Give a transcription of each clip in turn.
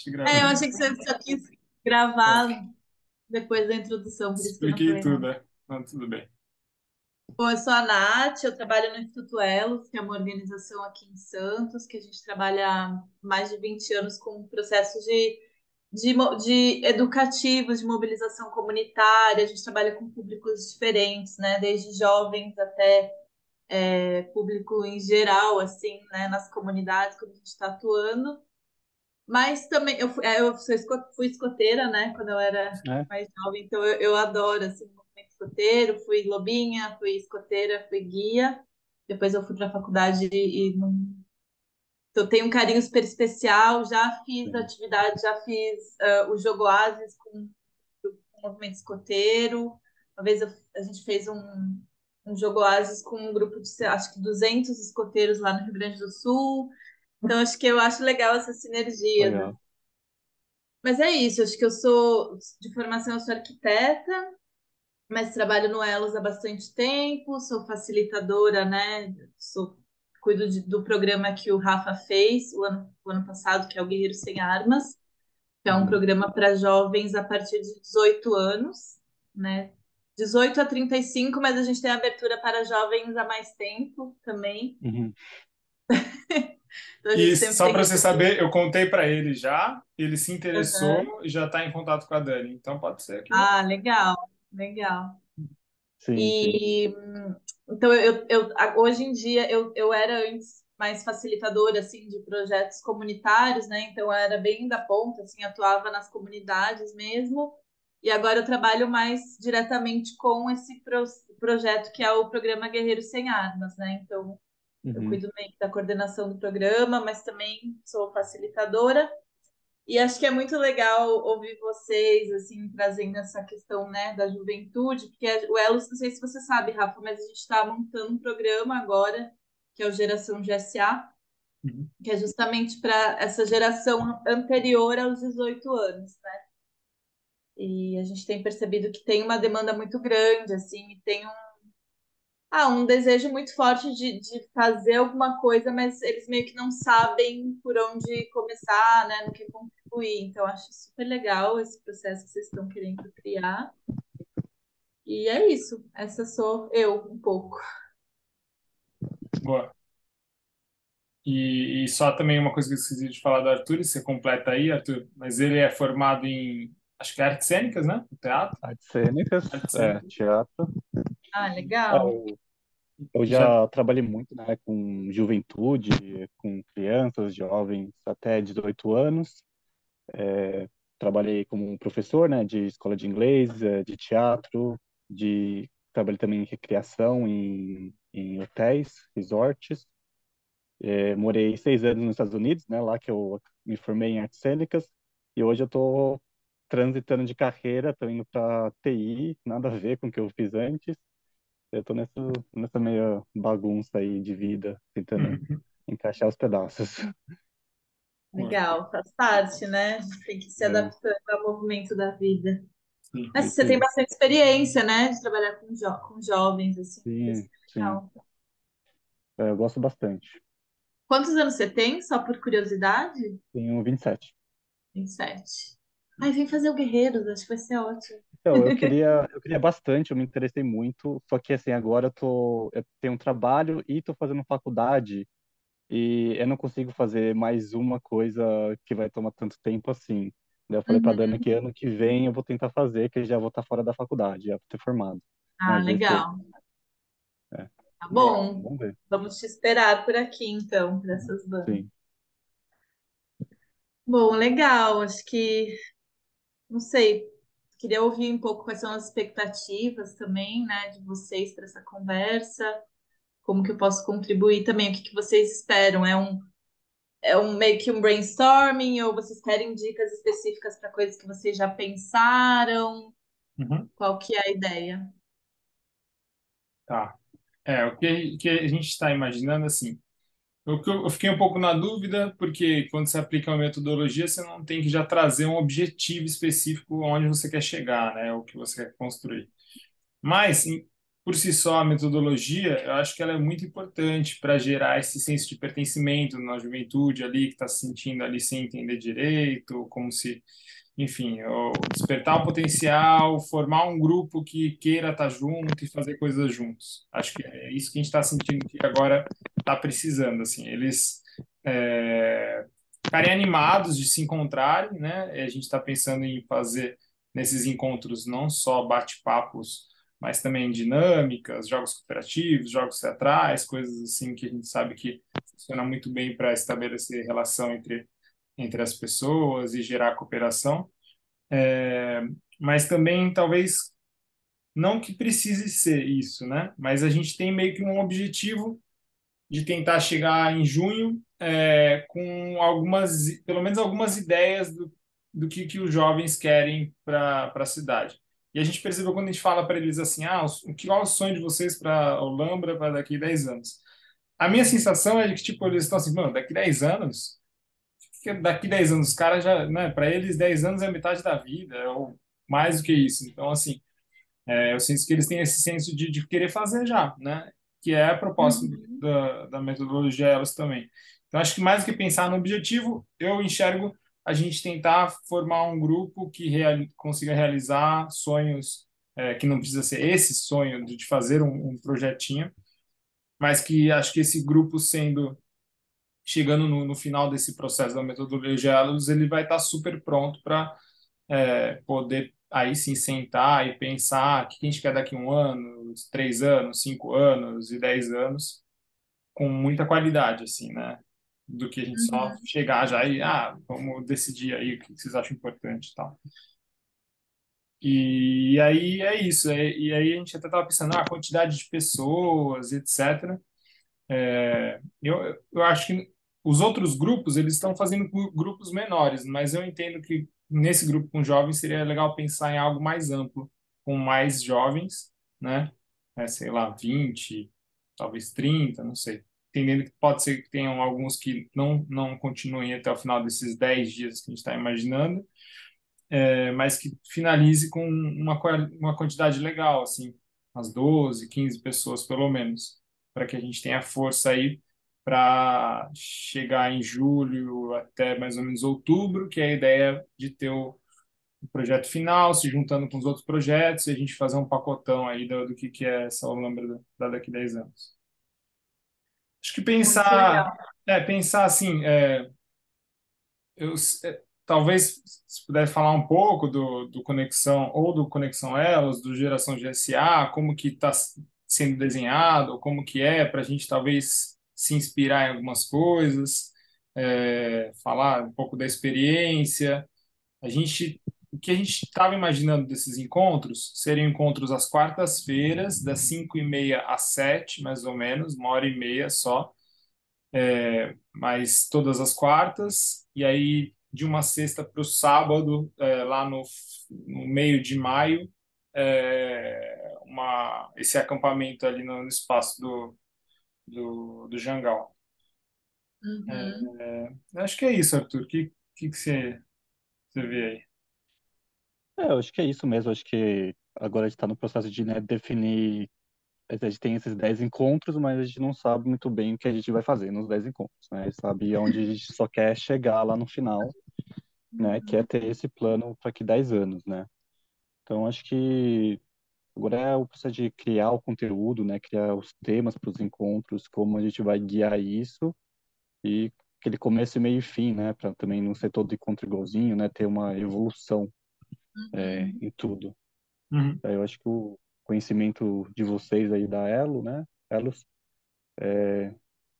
Te gravei. Eu achei que você só quis gravar depois da introdução, por isso que eu não Expliquei falei tudo, nada. né? Não, tudo bem. Bom, eu sou a Nath, eu trabalho no Instituto Elos, que é uma organização aqui em Santos, que a gente trabalha há mais de 20 anos com processos de educativos, de mobilização comunitária. A gente trabalha com públicos diferentes, né? Desde jovens até público em geral, assim, né? Nas comunidades, quando a gente está atuando. Mas também, fui escoteira, né? Quando eu era É? mais jovem, então eu adoro, assim, o movimento escoteiro. Fui lobinha, fui escoteira, fui guia. Depois eu fui para a faculdade e não... Então, eu tenho um carinho super especial. Já fiz Sim. atividade, já fiz o Jogo Oasis com o movimento escoteiro. Uma vez a gente fez um Jogo Oasis com um grupo de, acho que 200 escoteiros lá no Rio Grande do Sul. Então, eu acho legal essa sinergia. Legal. Mas é isso, acho que eu sou, de formação, eu sou arquiteta, mas trabalho no Elos há bastante tempo, sou facilitadora, né? Cuido do programa que o Rafa fez o ano passado, que é o Guerreiro Sem Armas, que é um Uhum. programa para jovens a partir de 18 anos, né? 18 a 35, mas a gente tem abertura para jovens há mais tempo também. Uhum. Então a E gente sempre só tem para você abertura. saber, eu contei para ele já, ele se interessou Aham. e já está em contato com a Dani. Então pode ser que. Ah, legal, legal. Sim, sim. E então hoje em dia eu era antes mais facilitadora assim de projetos comunitários, né? Então eu era bem da ponta, assim, atuava nas comunidades mesmo. E agora eu trabalho mais diretamente com esse projeto que é o programa Guerreiro Sem Armas, né? Então eu Uhum. cuido meio que da coordenação do programa, mas também sou facilitadora. E acho que é muito legal ouvir vocês, assim, trazendo essa questão, né, da juventude, porque o Elos, não sei se você sabe, Rafa, mas a gente está montando um programa agora, que é o Geração GSA, Uhum. que é justamente para essa geração anterior aos 18 anos, né? E a gente tem percebido que tem uma demanda muito grande, assim, e tem um desejo muito forte de fazer alguma coisa, mas eles meio que não sabem por onde começar, né, no que contribuir. Então, acho super legal esse processo que vocês estão querendo criar. E é isso. Essa sou eu, um pouco. Boa. E só também uma coisa que eu esqueci de falar do Arthur, e você completa aí, Arthur, mas ele é formado em, acho que é artes cênicas, né? Teatro, Artes cênicas, artes cênicas. teatro. Ah, É, legal. eu Já. já trabalhei muito, né, com juventude, com crianças, jovens até 18 anos. Trabalhei como um professor, né, de escola de inglês, de teatro, trabalhei também em recreação, em hotéis, resorts. Morei 6 anos nos Estados Unidos, né, lá que eu me formei em artes cênicas. E hoje eu estou transitando de carreira, estou indo para TI, nada a ver com o que eu fiz antes. Eu tô nessa meia bagunça aí de vida, tentando encaixar os pedaços. Boa. Legal. Faz parte, né? A gente tem que ir se É, adaptando ao movimento da vida. Sim. é Mas isso você tem aí. bastante experiência, né, de trabalhar com jovens, assim. Isso Sim, é sim. legal. Eu gosto bastante. Quantos anos você tem, só por curiosidade? Tenho 27. 27. Ai, vem fazer o Guerreiros, acho que vai ser ótimo. Então, eu queria bastante, eu me interessei muito, só que assim, agora eu tenho um trabalho e tô fazendo faculdade e eu não consigo fazer mais uma coisa que vai tomar tanto tempo assim. Daí eu falei pra Dani Uhum. que ano que vem eu vou tentar fazer, que eu já vou estar fora da faculdade, já vou ter formado. Ah, Mas esse ano, legal. é, Tá bom. vamos ver. Vamos te esperar por aqui, então, para essas bandas. Sim. Bom, legal. Acho que, não sei, queria ouvir um pouco quais são as expectativas também, né, de vocês para essa conversa. Como que eu posso contribuir também? O que que vocês esperam? É um meio que um brainstorming ou vocês querem dicas específicas para coisas que vocês já pensaram? Uhum. Qual que é a ideia? Tá. O que a gente está imaginando assim. Eu fiquei um pouco na dúvida, porque quando você aplica uma metodologia, você não tem que já trazer um objetivo específico onde você quer chegar, né? O que você quer construir. Mas por si só, a metodologia, eu acho que ela é muito importante para gerar esse senso de pertencimento na juventude ali, que está se sentindo ali sem entender direito, como se, enfim, despertar o potencial, formar um grupo que queira estar junto e fazer coisas juntos. Acho que é isso que a gente está sentindo que agora está precisando, assim, eles ficarem animados de se encontrarem, né? E a gente está pensando em fazer nesses encontros não só bate-papos, mas também dinâmicas, jogos cooperativos, jogos teatrais, coisas assim que a gente sabe que funciona muito bem para estabelecer relação entre as pessoas e gerar cooperação. Mas também talvez não que precise ser isso, né? Mas a gente tem meio que um objetivo de tentar chegar em junho com algumas, pelo menos algumas ideias do que os jovens querem para a cidade. E a gente percebeu quando a gente fala para eles assim, qual é o sonho de vocês para o Olambra para daqui a 10 anos? A minha sensação é de que, tipo, eles estão assim, mano, daqui a 10 anos, daqui a 10 anos, os caras já, né, para eles 10 anos é metade da vida, ou mais do que isso. Então, assim, eu sinto que eles têm esse senso de querer fazer já, né? Que é a proposta Uhum. da metodologia elas também. Então, acho que mais do que pensar no objetivo, eu enxergo a gente tentar formar um grupo que consiga realizar sonhos, que não precisa ser esse sonho de fazer um projetinho, mas que acho que esse grupo chegando no final desse processo da metodologia elas, ele vai estar super pronto para poder aí sim sentar e pensar o que a gente quer daqui a 1 ano, 3 anos, 5 anos e 10 anos, com muita qualidade, assim, né? Do que a gente só Uhum. chegar já e, vamos decidir aí o que vocês acham importante e tal. E aí é isso. E aí a gente até estava pensando, a quantidade de pessoas, etc. Eu acho que os outros grupos, eles estão fazendo grupos menores, mas eu entendo que nesse grupo com jovens seria legal pensar em algo mais amplo, com mais jovens, né? Sei lá, 20, talvez 30, não sei. Entendendo que pode ser que tenham alguns que não continuem até o final desses 10 dias que a gente está imaginando, mas que finalize com uma quantidade legal, assim, umas 12, 15 pessoas pelo menos, para que a gente tenha força aí para chegar em julho até mais ou menos outubro, que é a ideia de ter o projeto final, se juntando com os outros projetos, e a gente fazer um pacotão aí do que é essa Olambra daqui a 10 anos. Acho que Muito pensar, legal. pensar assim, talvez se puder falar um pouco do Conexão ou do Conexão Elos, do Geração GSA, como que está sendo desenhado, como que é, para a gente talvez se inspirar em algumas coisas, falar um pouco da experiência. O que a gente estava imaginando desses encontros seriam encontros às quartas-feiras, das 5h30 às 7, mais ou menos, 1h30 só, mas todas as quartas, e aí de uma sexta para o sábado, lá no meio de maio, esse acampamento ali no espaço do Jangal. Uhum. Acho que é isso, Arthur. O que você vê aí? Eu acho que é isso mesmo. Acho que agora a gente está no processo de, né, definir. A gente tem esses 10 encontros, mas a gente não sabe muito bem o que a gente vai fazer nos 10 encontros, né? Sabe onde a gente só quer chegar lá no final, né? Que é ter esse plano para que 10 anos, né? Então, acho que agora é o processo de criar o conteúdo, né? Criar os temas para os encontros, como a gente vai guiar isso e aquele começo, meio e fim, né? Para também não ser todo encontro igualzinho, né? Ter uma evolução Uhum. em tudo. Uhum. Aí eu acho que o conhecimento de vocês aí da Elo, né? Elos,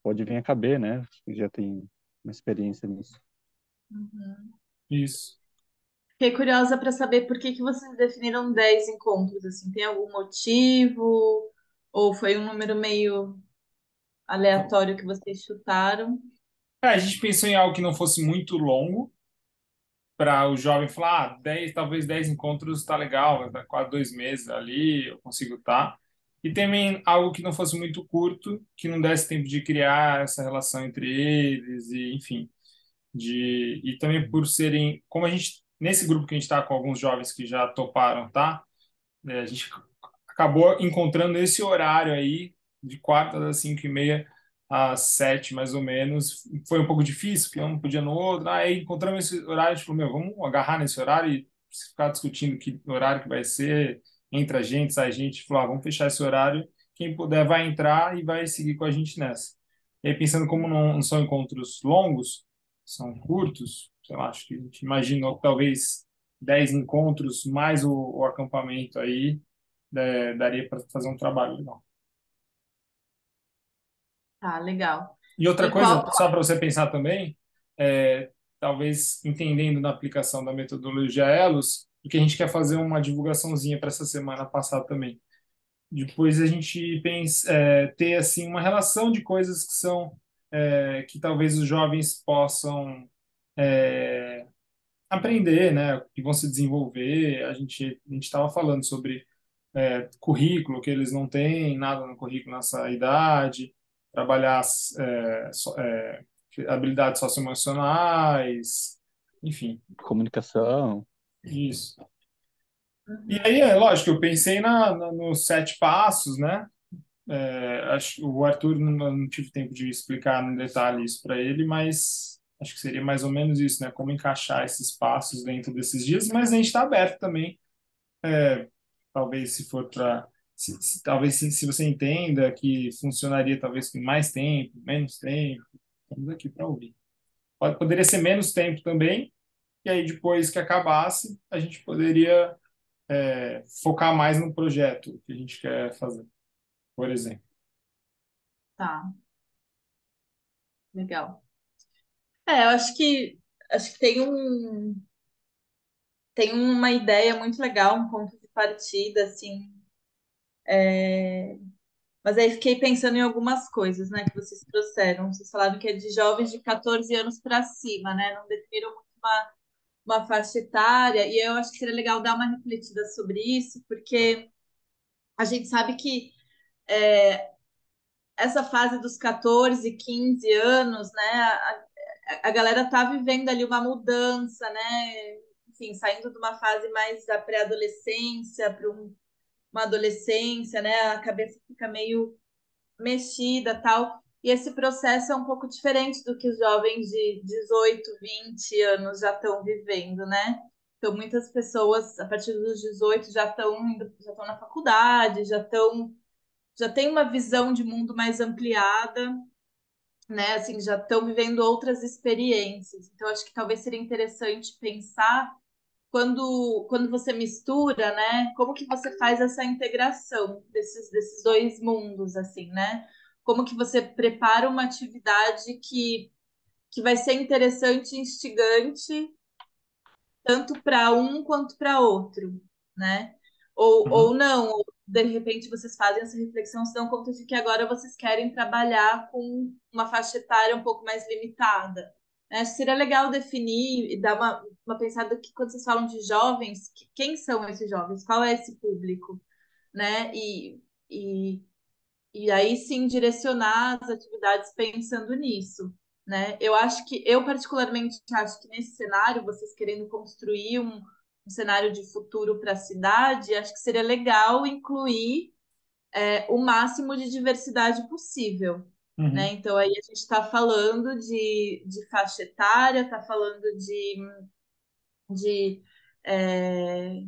pode vir a caber, né? Você já tem uma experiência nisso. Uhum. Isso. Fiquei curiosa para saber por que vocês definiram 10 encontros, assim, tem algum motivo? Ou foi um número meio aleatório que vocês chutaram? A gente pensou em algo que não fosse muito longo, para o jovem falar, 10, talvez 10 encontros está legal, tá quase 2 meses ali, eu consigo estar. E também algo que não fosse muito curto, que não desse tempo de criar essa relação entre eles, e enfim. E também por serem, como a gente, nesse grupo que a gente está com alguns jovens que já toparam, tá? A gente acabou encontrando esse horário aí, de quarta das 5h30 às 7, mais ou menos. Foi um pouco difícil, porque um não podia no outro. Aí encontramos esse horário, a gente falou, meu, vamos agarrar nesse horário e ficar discutindo que horário que vai ser, entra gente, sai gente. Falou, vamos fechar esse horário, quem puder vai entrar e vai seguir com a gente nessa. E aí, pensando como não são encontros longos, são curtos, sei lá, acho que a gente imaginou que talvez 10 encontros mais o acampamento aí, daria para fazer um trabalho legal. Tá, legal. E outra E coisa, qual. só para você pensar também, talvez entendendo na aplicação da metodologia Elos, porque a gente quer fazer uma divulgaçãozinha para essa semana passada também. Depois a gente pensa, ter assim uma relação de coisas que são que talvez os jovens possam aprender, né, que vão se desenvolver. A gente estava falando sobre currículo que eles não têm nada no currículo nessa idade, trabalhar habilidades socioemocionais, enfim, Comunicação. isso. E Uhum. aí, lógico, eu pensei nos 7 passos, né? O Arthur não tive tempo de explicar no detalhe isso para ele, mas acho que seria mais ou menos isso, né? Como encaixar esses passos dentro desses dias, mas a gente está aberto também. Talvez se for para talvez se você entenda que funcionaria talvez com mais tempo, menos tempo, estamos aqui para ouvir. Poderia ser menos tempo também, e aí depois que acabasse, a gente poderia focar mais no projeto que a gente quer fazer, por exemplo. Tá, legal. Eu acho que tem uma ideia muito legal, um ponto de partida, assim. Mas aí fiquei pensando em algumas coisas, né, que vocês trouxeram. Vocês falaram que é de jovens de 14 anos para cima, né? Não definiram muito uma faixa etária, e eu acho que seria legal dar uma refletida sobre isso, porque a gente sabe que essa fase dos 14, 15 anos, né, a galera tá vivendo ali uma mudança, né? Enfim, saindo de uma fase mais da pré-adolescência para uma adolescência, né? A cabeça fica meio mexida, tal. E esse processo é um pouco diferente do que os jovens de 18, 20 anos já estão vivendo, né? Então, muitas pessoas, a partir dos 18, já estão na faculdade, já têm uma visão de mundo mais ampliada, né? Assim, já estão vivendo outras experiências. Então, acho que talvez seria interessante pensar quando você mistura, né? Como que você faz essa integração desses dois mundos, assim, né? Como que você prepara uma atividade que vai ser interessante e instigante tanto para um quanto para outro, né? Ou Uhum. não, ou de repente vocês fazem essa reflexão, se dão conta de que agora vocês querem trabalhar com uma faixa etária um pouco mais limitada. Acho que seria legal definir e dar uma pensada que quando vocês falam de jovens, quem são esses jovens? Qual é esse público? Né? E, e aí sim direcionar as atividades pensando nisso, né? Eu particularmente acho que nesse cenário, vocês querendo construir um cenário de futuro para a cidade, acho que seria legal incluir o máximo de diversidade possível, né? Uhum. Então aí a gente está falando de faixa etária, está falando de é,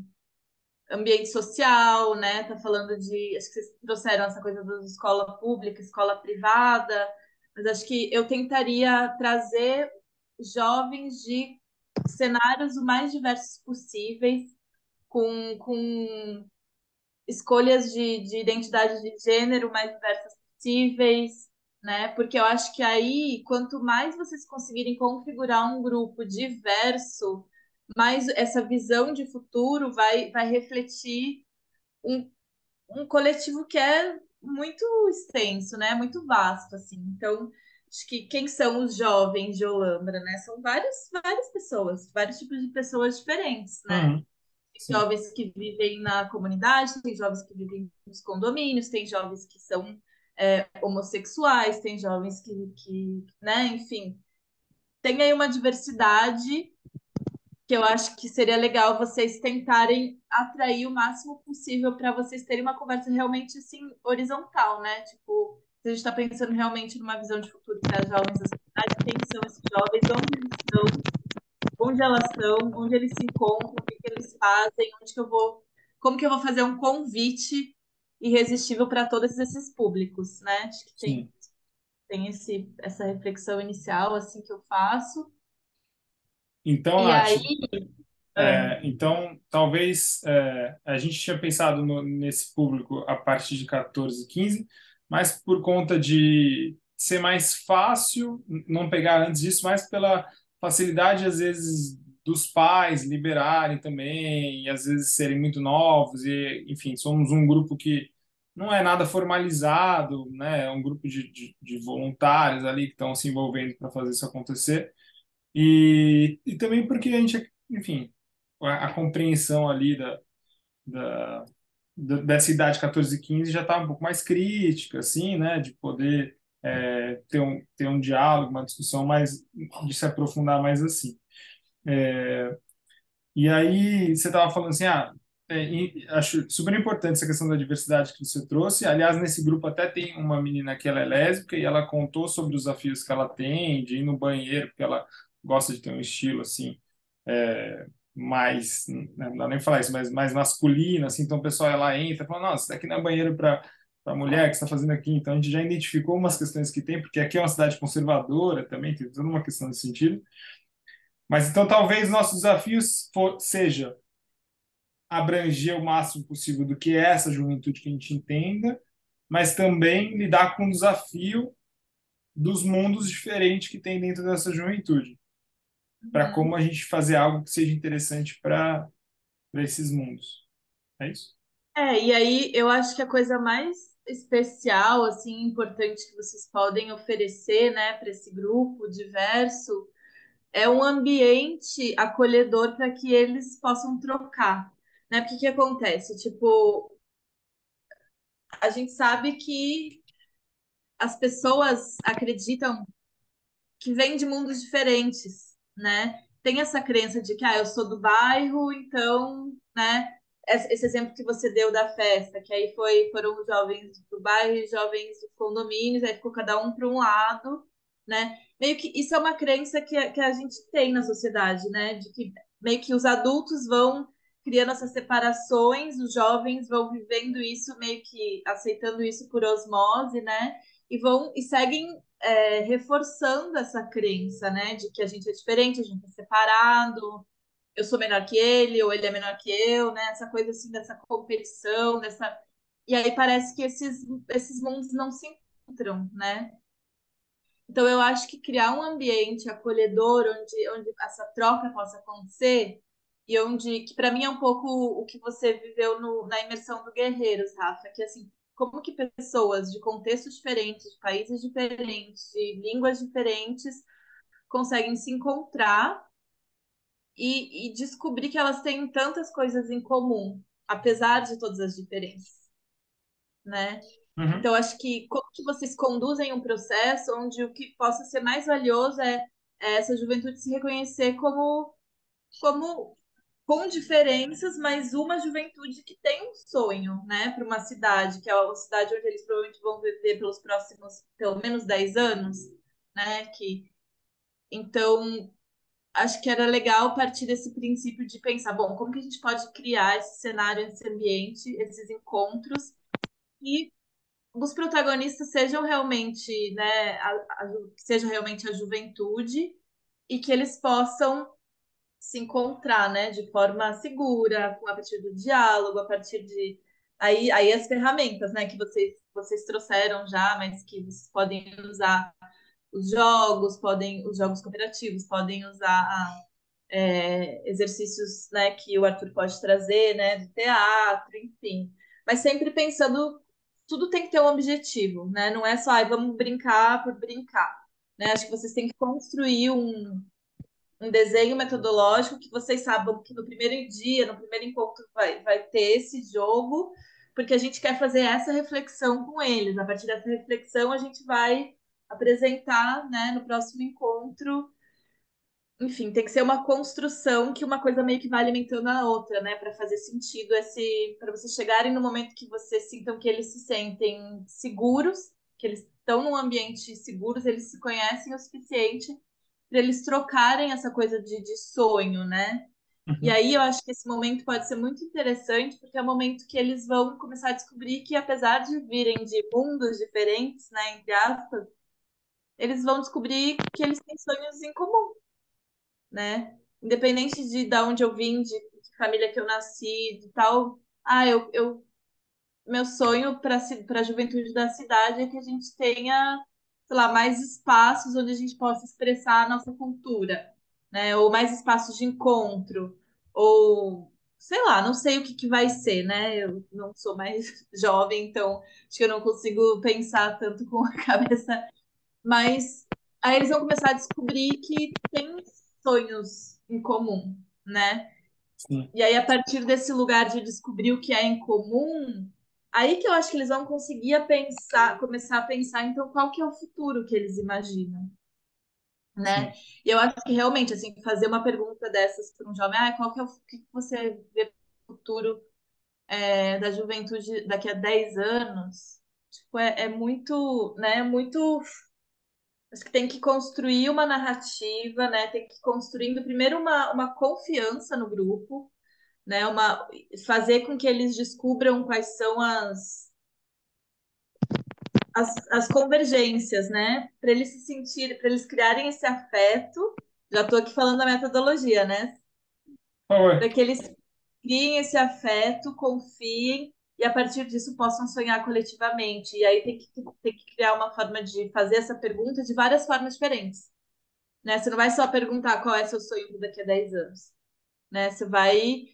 ambiente social, né? Tá falando de. Acho que vocês trouxeram essa coisa da escola pública, escola privada, mas acho que eu tentaria trazer jovens de cenários o mais diversos possíveis, com escolhas de identidade de gênero mais diversas possíveis, né? Porque eu acho que aí, quanto mais vocês conseguirem configurar um grupo diverso, mais essa visão de futuro vai refletir um, um coletivo que é muito extenso, né? Muito vasto, assim. Então, acho que quem são os jovens de Olambra, né? São várias pessoas, vários tipos de pessoas diferentes, né? Uhum. Tem Sim. jovens que vivem na comunidade, tem jovens que vivem nos condomínios, tem jovens que são homossexuais, tem jovens né? Enfim, tem aí uma diversidade que eu acho que seria legal vocês tentarem atrair o máximo possível para vocês terem uma conversa realmente assim horizontal, né? Tipo, se a gente está pensando realmente numa visão de futuro para jovens da sociedade, quem são esses jovens, onde eles estão, onde elas estão, onde eles se encontram, o que que eles fazem, onde que eu vou, como que eu vou fazer um convite irresistível para todos esses públicos, né? Acho que Sim. tem essa reflexão inicial assim que eu faço. Então, E Nath, aí, ah, então talvez a gente tinha pensado nesse público a partir de 14, 15, mas por conta de ser mais fácil, não pegar antes disso, mas pela facilidade, às vezes, dos pais liberarem também, e às vezes serem muito novos, e enfim, somos um grupo que não é nada formalizado, né? É um grupo de voluntários ali que estão se envolvendo para fazer isso acontecer. E também porque a gente, enfim, a compreensão ali da, dessa idade 14 e 15 já está um pouco mais crítica, assim, né? De poder ter um diálogo, uma discussão mais, de se aprofundar mais assim. E aí você estava falando assim, e acho super importante essa questão da diversidade que você trouxe. Aliás, nesse grupo até tem uma menina que ela é lésbica e ela contou sobre os desafios que ela tem de ir no banheiro, porque ela gosta de ter um estilo assim, mais, né, não dá nem falar isso, mas mais masculino, assim. Então o pessoal ela entra e fala, nossa, isso daqui não é banheiro para mulher que está fazendo aqui. Então a gente já identificou umas questões que tem, porque aqui é uma cidade conservadora também, tem toda uma questão nesse sentido. Mas então talvez nossos desafios seja abranger o máximo possível do que é essa juventude que a gente entenda, mas também lidar com o desafio dos mundos diferentes que tem dentro dessa juventude, para uhum. como a gente fazer algo que seja interessante para esses mundos. É isso? E aí eu acho que a coisa mais especial, assim, importante que vocês podem oferecer, né, para esse grupo diverso, é um ambiente acolhedor para que eles possam trocar, né? Porque o que acontece? Tipo, a gente sabe que as pessoas acreditam que vêm de mundos diferentes, né? Tem essa crença de que, eu sou do bairro, então, né? Esse exemplo que você deu da festa, que aí foram os jovens do bairro e jovens dos condomínios, aí ficou cada um para um lado, né? Meio que isso é uma crença que a gente tem na sociedade, né? De que meio que os adultos vão criando essas separações, os jovens vão vivendo isso, meio que aceitando isso por osmose, né? E seguem reforçando essa crença, né, de que a gente é diferente, a gente é separado, eu sou menor que ele, ou ele é menor que eu, né, essa coisa assim dessa competição, dessa. E aí parece que esses mundos não se encontram, né? Então eu acho que criar um ambiente acolhedor onde essa troca possa acontecer e onde, que para mim é um pouco o que você viveu na imersão do Guerreiros, Rafa, que assim, como que pessoas de contextos diferentes, de países diferentes, de línguas diferentes conseguem se encontrar e descobrir que elas têm tantas coisas em comum, apesar de todas as diferenças, né? Uhum. Então, acho que como que vocês conduzem um processo onde o que possa ser mais valioso é essa juventude se reconhecer como com diferenças, mas uma juventude que tem um sonho, né, para uma cidade, que é a cidade onde eles provavelmente vão viver pelos próximos, pelo menos 10 anos, né, então acho que era legal partir desse princípio de pensar, bom, como que a gente pode criar esse cenário, esse ambiente, esses encontros e os protagonistas sejam realmente, né, seja realmente a juventude e que eles possam se encontrar, né, de forma segura, a partir do diálogo, a partir de aí as ferramentas, né, que vocês trouxeram já, mas que vocês podem usar os jogos cooperativos, podem usar exercícios, né, que o Arthur pode trazer, né, do teatro, enfim. Mas sempre pensando, tudo tem que ter um objetivo, né? Não é só, vamos brincar por brincar, né? Acho que vocês têm que construir um desenho metodológico que vocês saibam que no primeiro dia, no primeiro encontro, vai ter esse jogo, porque a gente quer fazer essa reflexão com eles. A partir dessa reflexão, a gente vai apresentar, né, no próximo encontro enfim, tem que ser uma construção que uma coisa meio que vai alimentando a outra, né? Para fazer sentido para vocês chegarem no momento que vocês sintam que eles se sentem seguros, que eles estão num ambiente seguros, eles se conhecem o suficiente para eles trocarem essa coisa de sonho, né? E Uhum. aí eu acho que esse momento pode ser muito interessante, porque é o momento que eles vão começar a descobrir que, apesar de virem de mundos diferentes, né, entre aspas, eles vão descobrir que eles têm sonhos em comum, né? Independente de onde eu vim, de que família que eu nasci, de tal. Ah, meu sonho para a juventude da cidade é que a gente tenha, sei lá, mais espaços onde a gente possa expressar a nossa cultura, né? Ou mais espaços de encontro, ou sei lá, não sei o que que vai ser, né? Eu não sou mais jovem, então acho que eu não consigo pensar tanto com a cabeça, mas aí eles vão começar a descobrir que tem sonhos em comum, né? Sim, E aí, a partir desse lugar de descobrir o que é em comum, aí que eu acho que eles vão conseguir começar a pensar, então, qual que é o futuro que eles imaginam, né? sim. E eu acho que realmente, assim, fazer uma pergunta dessas para um jovem, qual que é o que você vê o futuro da juventude daqui a 10 anos? Tipo, é muito, né? Muito. Acho que tem que construir uma narrativa, né? Tem que ir construindo primeiro uma confiança no grupo, né? Fazer com que eles descubram quais são as convergências, né? Para eles se sentirem, para eles criarem esse afeto. Já estou aqui falando da metodologia, né? Por Para favor. que eles criem esse afeto, confiem e a partir disso possam sonhar coletivamente. E aí tem que criar uma forma de fazer essa pergunta de várias formas diferentes, né? Você não vai só perguntar qual é seu sonho daqui a 10 anos, né? Você vai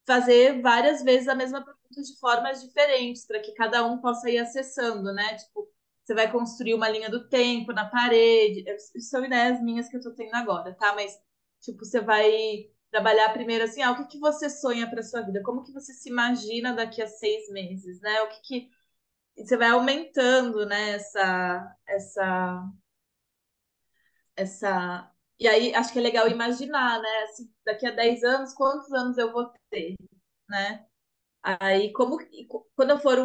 fazer várias vezes a mesma pergunta de formas diferentes, para que cada um possa ir acessando, né? Tipo, você vai construir uma linha do tempo na parede. Isso são ideias minhas que eu tô tendo agora, tá? Mas, tipo, você vai trabalhar primeiro assim, o que que você sonha para sua vida? Como que você se imagina daqui a 6 meses, né? O que que... E você vai aumentando, né, essa... E aí, acho que é legal imaginar, né? Assim, daqui a 10 anos, quantos anos eu vou ter, né? Aí, quando eu for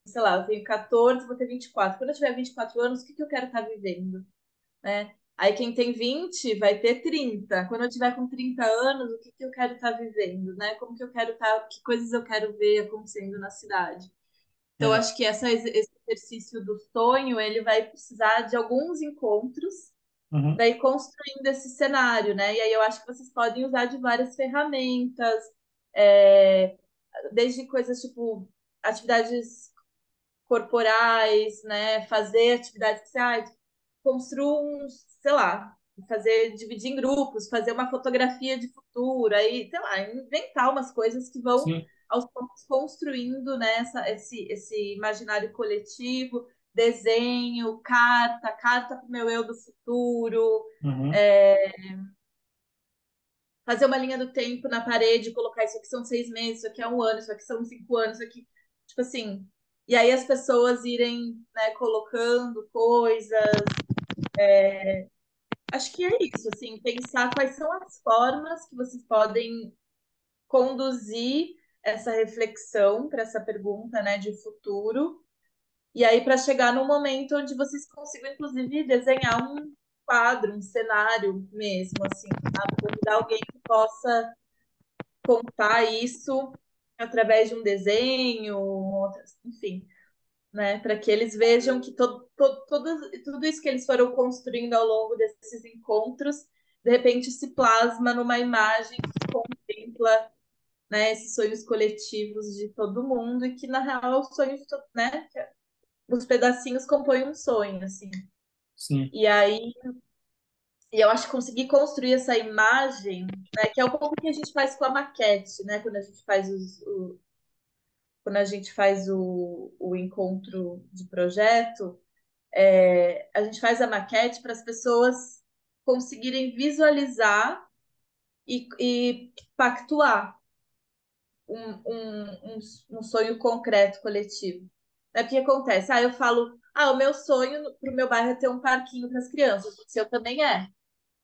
sei lá, eu tenho 14, vou ter 24. Quando eu tiver 24 anos, o que que eu quero estar vivendo, né? Aí, quem tem 20 vai ter 30. Quando eu tiver com 30 anos, o que que eu quero estar vivendo, né? Como que eu quero estar, que coisas eu quero ver acontecendo na cidade. Então, Hum. acho que esse exercício do sonho, ele vai precisar de alguns encontros Uhum. daí construindo esse cenário, né? E aí eu acho que vocês podem usar de várias ferramentas, é, desde coisas tipo atividades corporais, né? Fazer atividades que você construa sei lá, dividir em grupos, fazer uma fotografia de futuro, aí, sei lá, inventar umas coisas que vão Sim. aos poucos construindo, né, esse imaginário coletivo, desenho, carta para o meu eu do futuro, Uhum. é, fazer uma linha do tempo na parede, colocar isso aqui são 6 meses, isso aqui é um ano, isso aqui são 5 anos, isso aqui, tipo assim. E aí as pessoas irem, né, colocando coisas. Acho que é isso, assim, pensar quais são as formas que vocês podem conduzir essa reflexão para essa pergunta, né, de futuro. E aí, para chegar num momento onde vocês consigam, inclusive, desenhar um quadro, um cenário mesmo, assim, sabe? Convidar alguém que possa contar isso através de um desenho, enfim, né? Para que eles vejam que tudo isso que eles foram construindo ao longo desses encontros, de repente se plasma numa imagem que contempla, né, esses sonhos coletivos de todo mundo e que, na real, é o sonho de todo, né? Os pedacinhos compõem um sonho, assim. Sim. E aí, eu acho que conseguir construir essa imagem, né, que é um pouco o que a gente faz com a maquete, né, quando a gente faz o encontro de projeto, a gente faz a maquete para as pessoas conseguirem visualizar e pactuar um sonho concreto coletivo. É porque acontece, eu falo Ah, o meu sonho pro meu bairro é ter um parquinho para as crianças, o seu também é.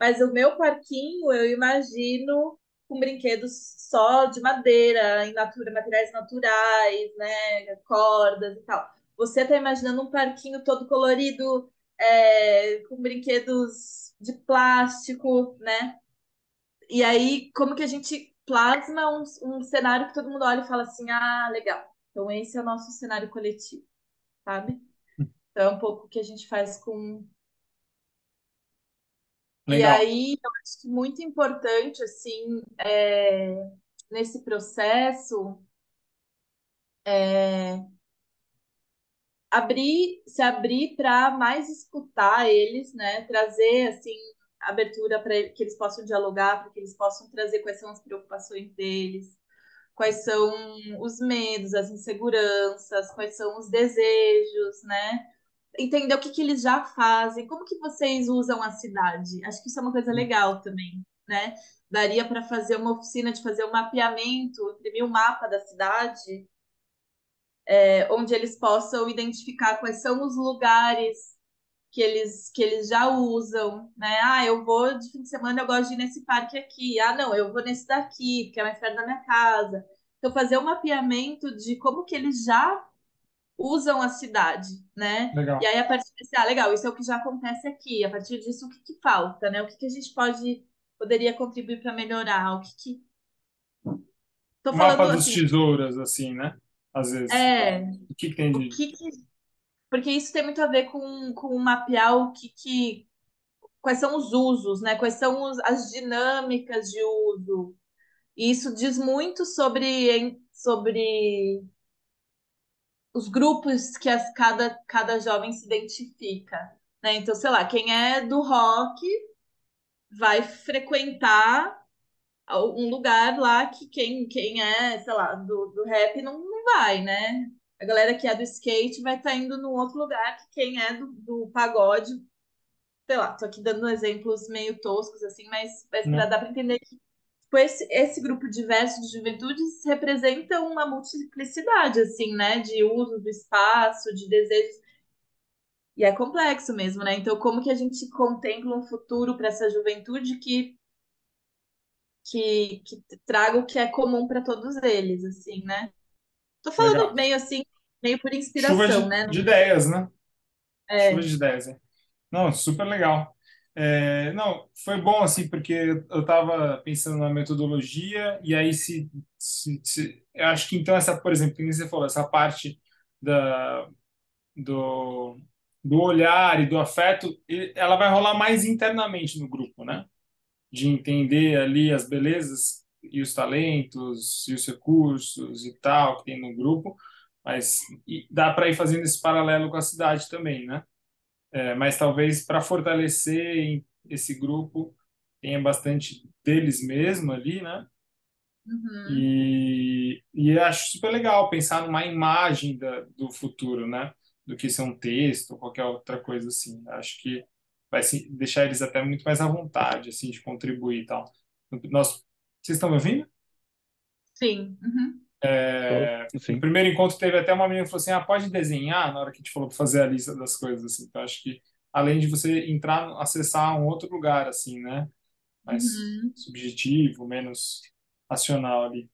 Mas o meu parquinho, eu imagino com brinquedos só de madeira, materiais naturais, né? Cordas e tal. Você tá imaginando um parquinho todo colorido, com brinquedos de plástico, né? E aí, como que a gente plasma um cenário que todo mundo olha e fala assim, ah, legal. Então esse é o nosso cenário coletivo, sabe? Então é um pouco o que a gente faz com. E Legal. aí, eu acho muito importante, assim, nesse processo, se abrir para mais escutar eles, né? Trazer, assim, abertura para que eles possam dialogar, para que eles possam trazer quais são as preocupações deles, quais são os medos, as inseguranças, quais são os desejos, né? Entender o que que eles já fazem, como que vocês usam a cidade. Acho que isso é uma coisa legal também, né? Daria para fazer uma oficina de fazer um mapeamento, imprimir um mapa da cidade, onde eles possam identificar quais são os lugares que eles já usam, né? Ah, eu vou de fim de semana, eu gosto de ir nesse parque aqui. Ah, não, eu vou nesse daqui, porque é mais perto da minha casa. Então, fazer um mapeamento de como que eles já usam a cidade, né? E Legal. aí, a partir desse, ah, legal, isso é o que já acontece aqui. A partir disso, o que que falta, né? O que que a gente poderia contribuir para melhorar? Tô Mapa falando dos assim, tesouros, assim, né? Às vezes. é, O que que tem o de. que que, porque isso tem muito a ver com mapear quais são os usos, né? Quais são as dinâmicas de uso. E isso diz muito sobre os grupos que cada jovem se identifica, né? Então, sei lá, quem é do rock vai frequentar um lugar lá que quem é, sei lá, do rap não vai, né? A galera que é do skate vai estar indo num outro lugar que quem é do pagode, sei lá, tô aqui dando exemplos meio toscos, assim, mas para Né? dar para entender que tipo, esse grupo diverso de juventudes representa uma multiplicidade, assim, né? De uso do espaço, de desejos. E é complexo mesmo, né? Então, como que a gente contempla um futuro para essa juventude que traga o que é comum para todos eles, assim, né? Tô falando Legal. meio assim, meio por Chuva inspiração, né? de ideias, né? Chuva É. de ideias, hein? Não, super legal. Não, foi bom, assim, porque eu estava pensando na metodologia, e aí eu acho que então essa, por exemplo, que você falou, essa parte da, do, do olhar e do afeto, ela vai rolar mais internamente no grupo, né? De entender ali as belezas e os talentos e os recursos e tal que tem no grupo, mas dá para ir fazendo esse paralelo com a cidade também, né? Mas talvez para fortalecer esse grupo tenha bastante deles mesmo ali, né? Uhum. E eu acho super legal pensar numa imagem do futuro, né? Do que ser um texto ou qualquer outra coisa assim. Acho que vai deixar eles até muito mais à vontade, assim, de contribuir e tal. Nós, vocês estão me ouvindo? Sim. Uhum. Tô, No sim. primeiro encontro teve até uma menina que falou assim, pode desenhar na hora que a gente falou para fazer a lista das coisas, assim. Então acho que além de você entrar, acessar um outro lugar, assim, né? Mais Uhum. subjetivo, menos racional ali.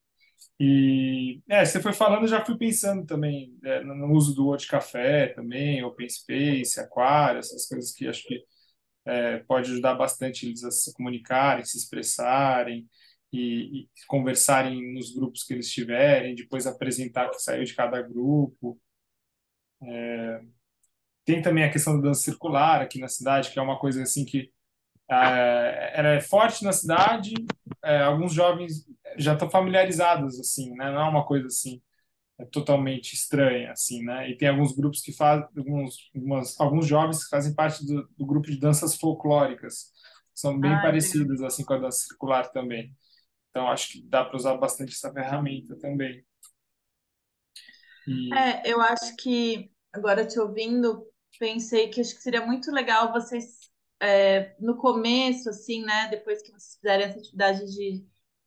E você foi falando, eu já fui pensando também no uso do Word Café também, Open Space, Aquário, essas coisas que acho que pode ajudar bastante eles a se comunicarem, se expressarem e conversarem nos grupos que eles tiverem, depois apresentar o que saiu de cada grupo. Tem também a questão da dança circular aqui na cidade, que é uma coisa assim que ela é forte na cidade, alguns jovens já estão familiarizados assim, né? Não é uma coisa assim totalmente estranha assim, né? E tem alguns grupos que fazem alguns jovens que fazem parte do grupo de danças folclóricas, são bem Ah, que legal. parecidas assim com a dança circular também. Então acho que dá para usar bastante essa ferramenta também. E Eu acho que, agora te ouvindo, pensei que acho que seria muito legal vocês, no começo, assim, né, depois que vocês fizerem essa atividade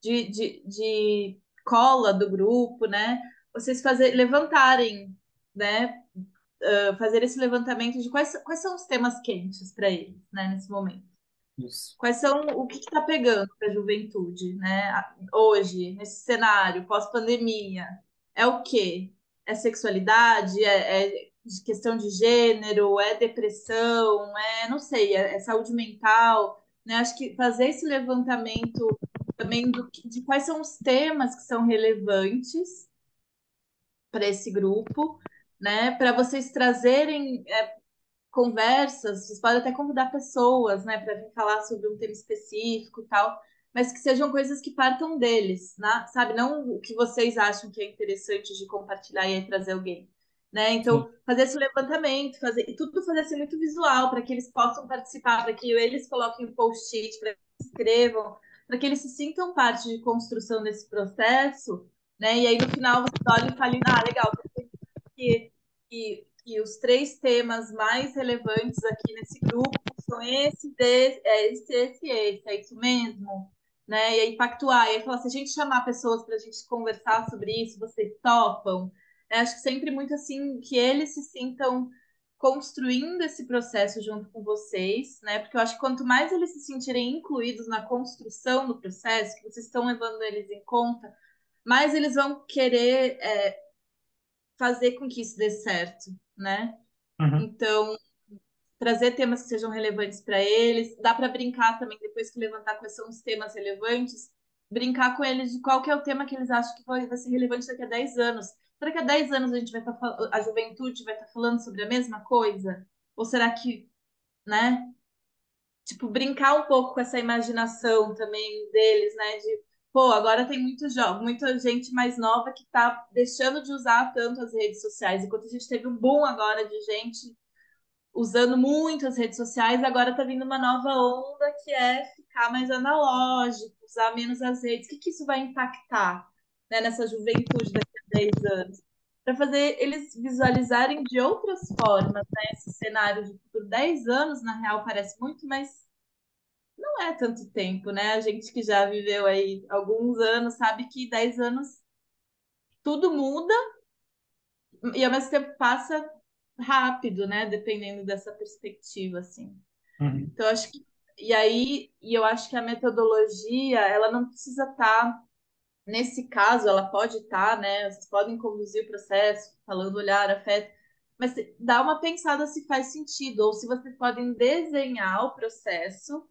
de cola do grupo, né, vocês levantarem, né, fazer esse levantamento de quais são os temas quentes para eles, né, nesse momento. Isso. Quais são o que está pegando para a juventude, né? Hoje, nesse cenário, pós-pandemia, é o quê? É sexualidade? É questão de gênero? É depressão? Não sei, é saúde mental, né? Acho que fazer esse levantamento também de quais são os temas que são relevantes para esse grupo, né? Para vocês trazerem conversas, vocês podem até convidar pessoas, né, para vir falar sobre um tema específico e tal, mas que sejam coisas que partam deles, né? Sabe? Não o que vocês acham que é interessante de compartilhar e aí trazer alguém, né? Sim. Então, fazer esse levantamento, e tudo fazer assim muito visual, para que eles possam participar, para que eles coloquem um post-it, para que eles escrevam, para que eles se sintam parte de construção desse processo, né? E aí no final você olha e fala, legal, que, que os três temas mais relevantes aqui nesse grupo são esse, é isso mesmo? Né? E aí pactuar, e aí falar, se a gente chamar pessoas para a gente conversar sobre isso, vocês topam? Acho que sempre muito assim, que eles se sintam construindo esse processo junto com vocês, né? Porque eu acho que quanto mais eles se sentirem incluídos na construção do processo, que vocês estão levando eles em conta, mais eles vão querer fazer com que isso dê certo, né? Uhum. Então, trazer temas que sejam relevantes para eles. Dá para brincar também, depois que levantar quais são os temas relevantes, brincar com eles de qual que é o tema que eles acham que vai ser relevante daqui a 10 anos. Será que há 10 anos a gente vai estar a juventude vai estar falando sobre a mesma coisa? Ou será que, né? Tipo, brincar um pouco com essa imaginação também deles, né? De, pô, agora tem muita gente mais nova que tá deixando de usar tanto as redes sociais. Enquanto a gente teve um boom agora de gente usando muito as redes sociais, agora tá vindo uma nova onda que é ficar mais analógico, usar menos as redes. O que que isso vai impactar, né, nessa juventude daqui a 10 anos? Para fazer eles visualizarem de outras formas, né, esse cenário de por 10 anos, na real, parece muito, mas não é tanto tempo, né? A gente que já viveu aí alguns anos sabe que 10 anos tudo muda e ao mesmo tempo passa rápido, né? Dependendo dessa perspectiva, assim. Uhum. Então, acho que. Eu acho que a metodologia, ela não precisa estar, nesse caso, ela pode estar, né? Vocês podem conduzir o processo, falando olhar, afeto, mas dá uma pensada se faz sentido, ou se vocês podem desenhar o processo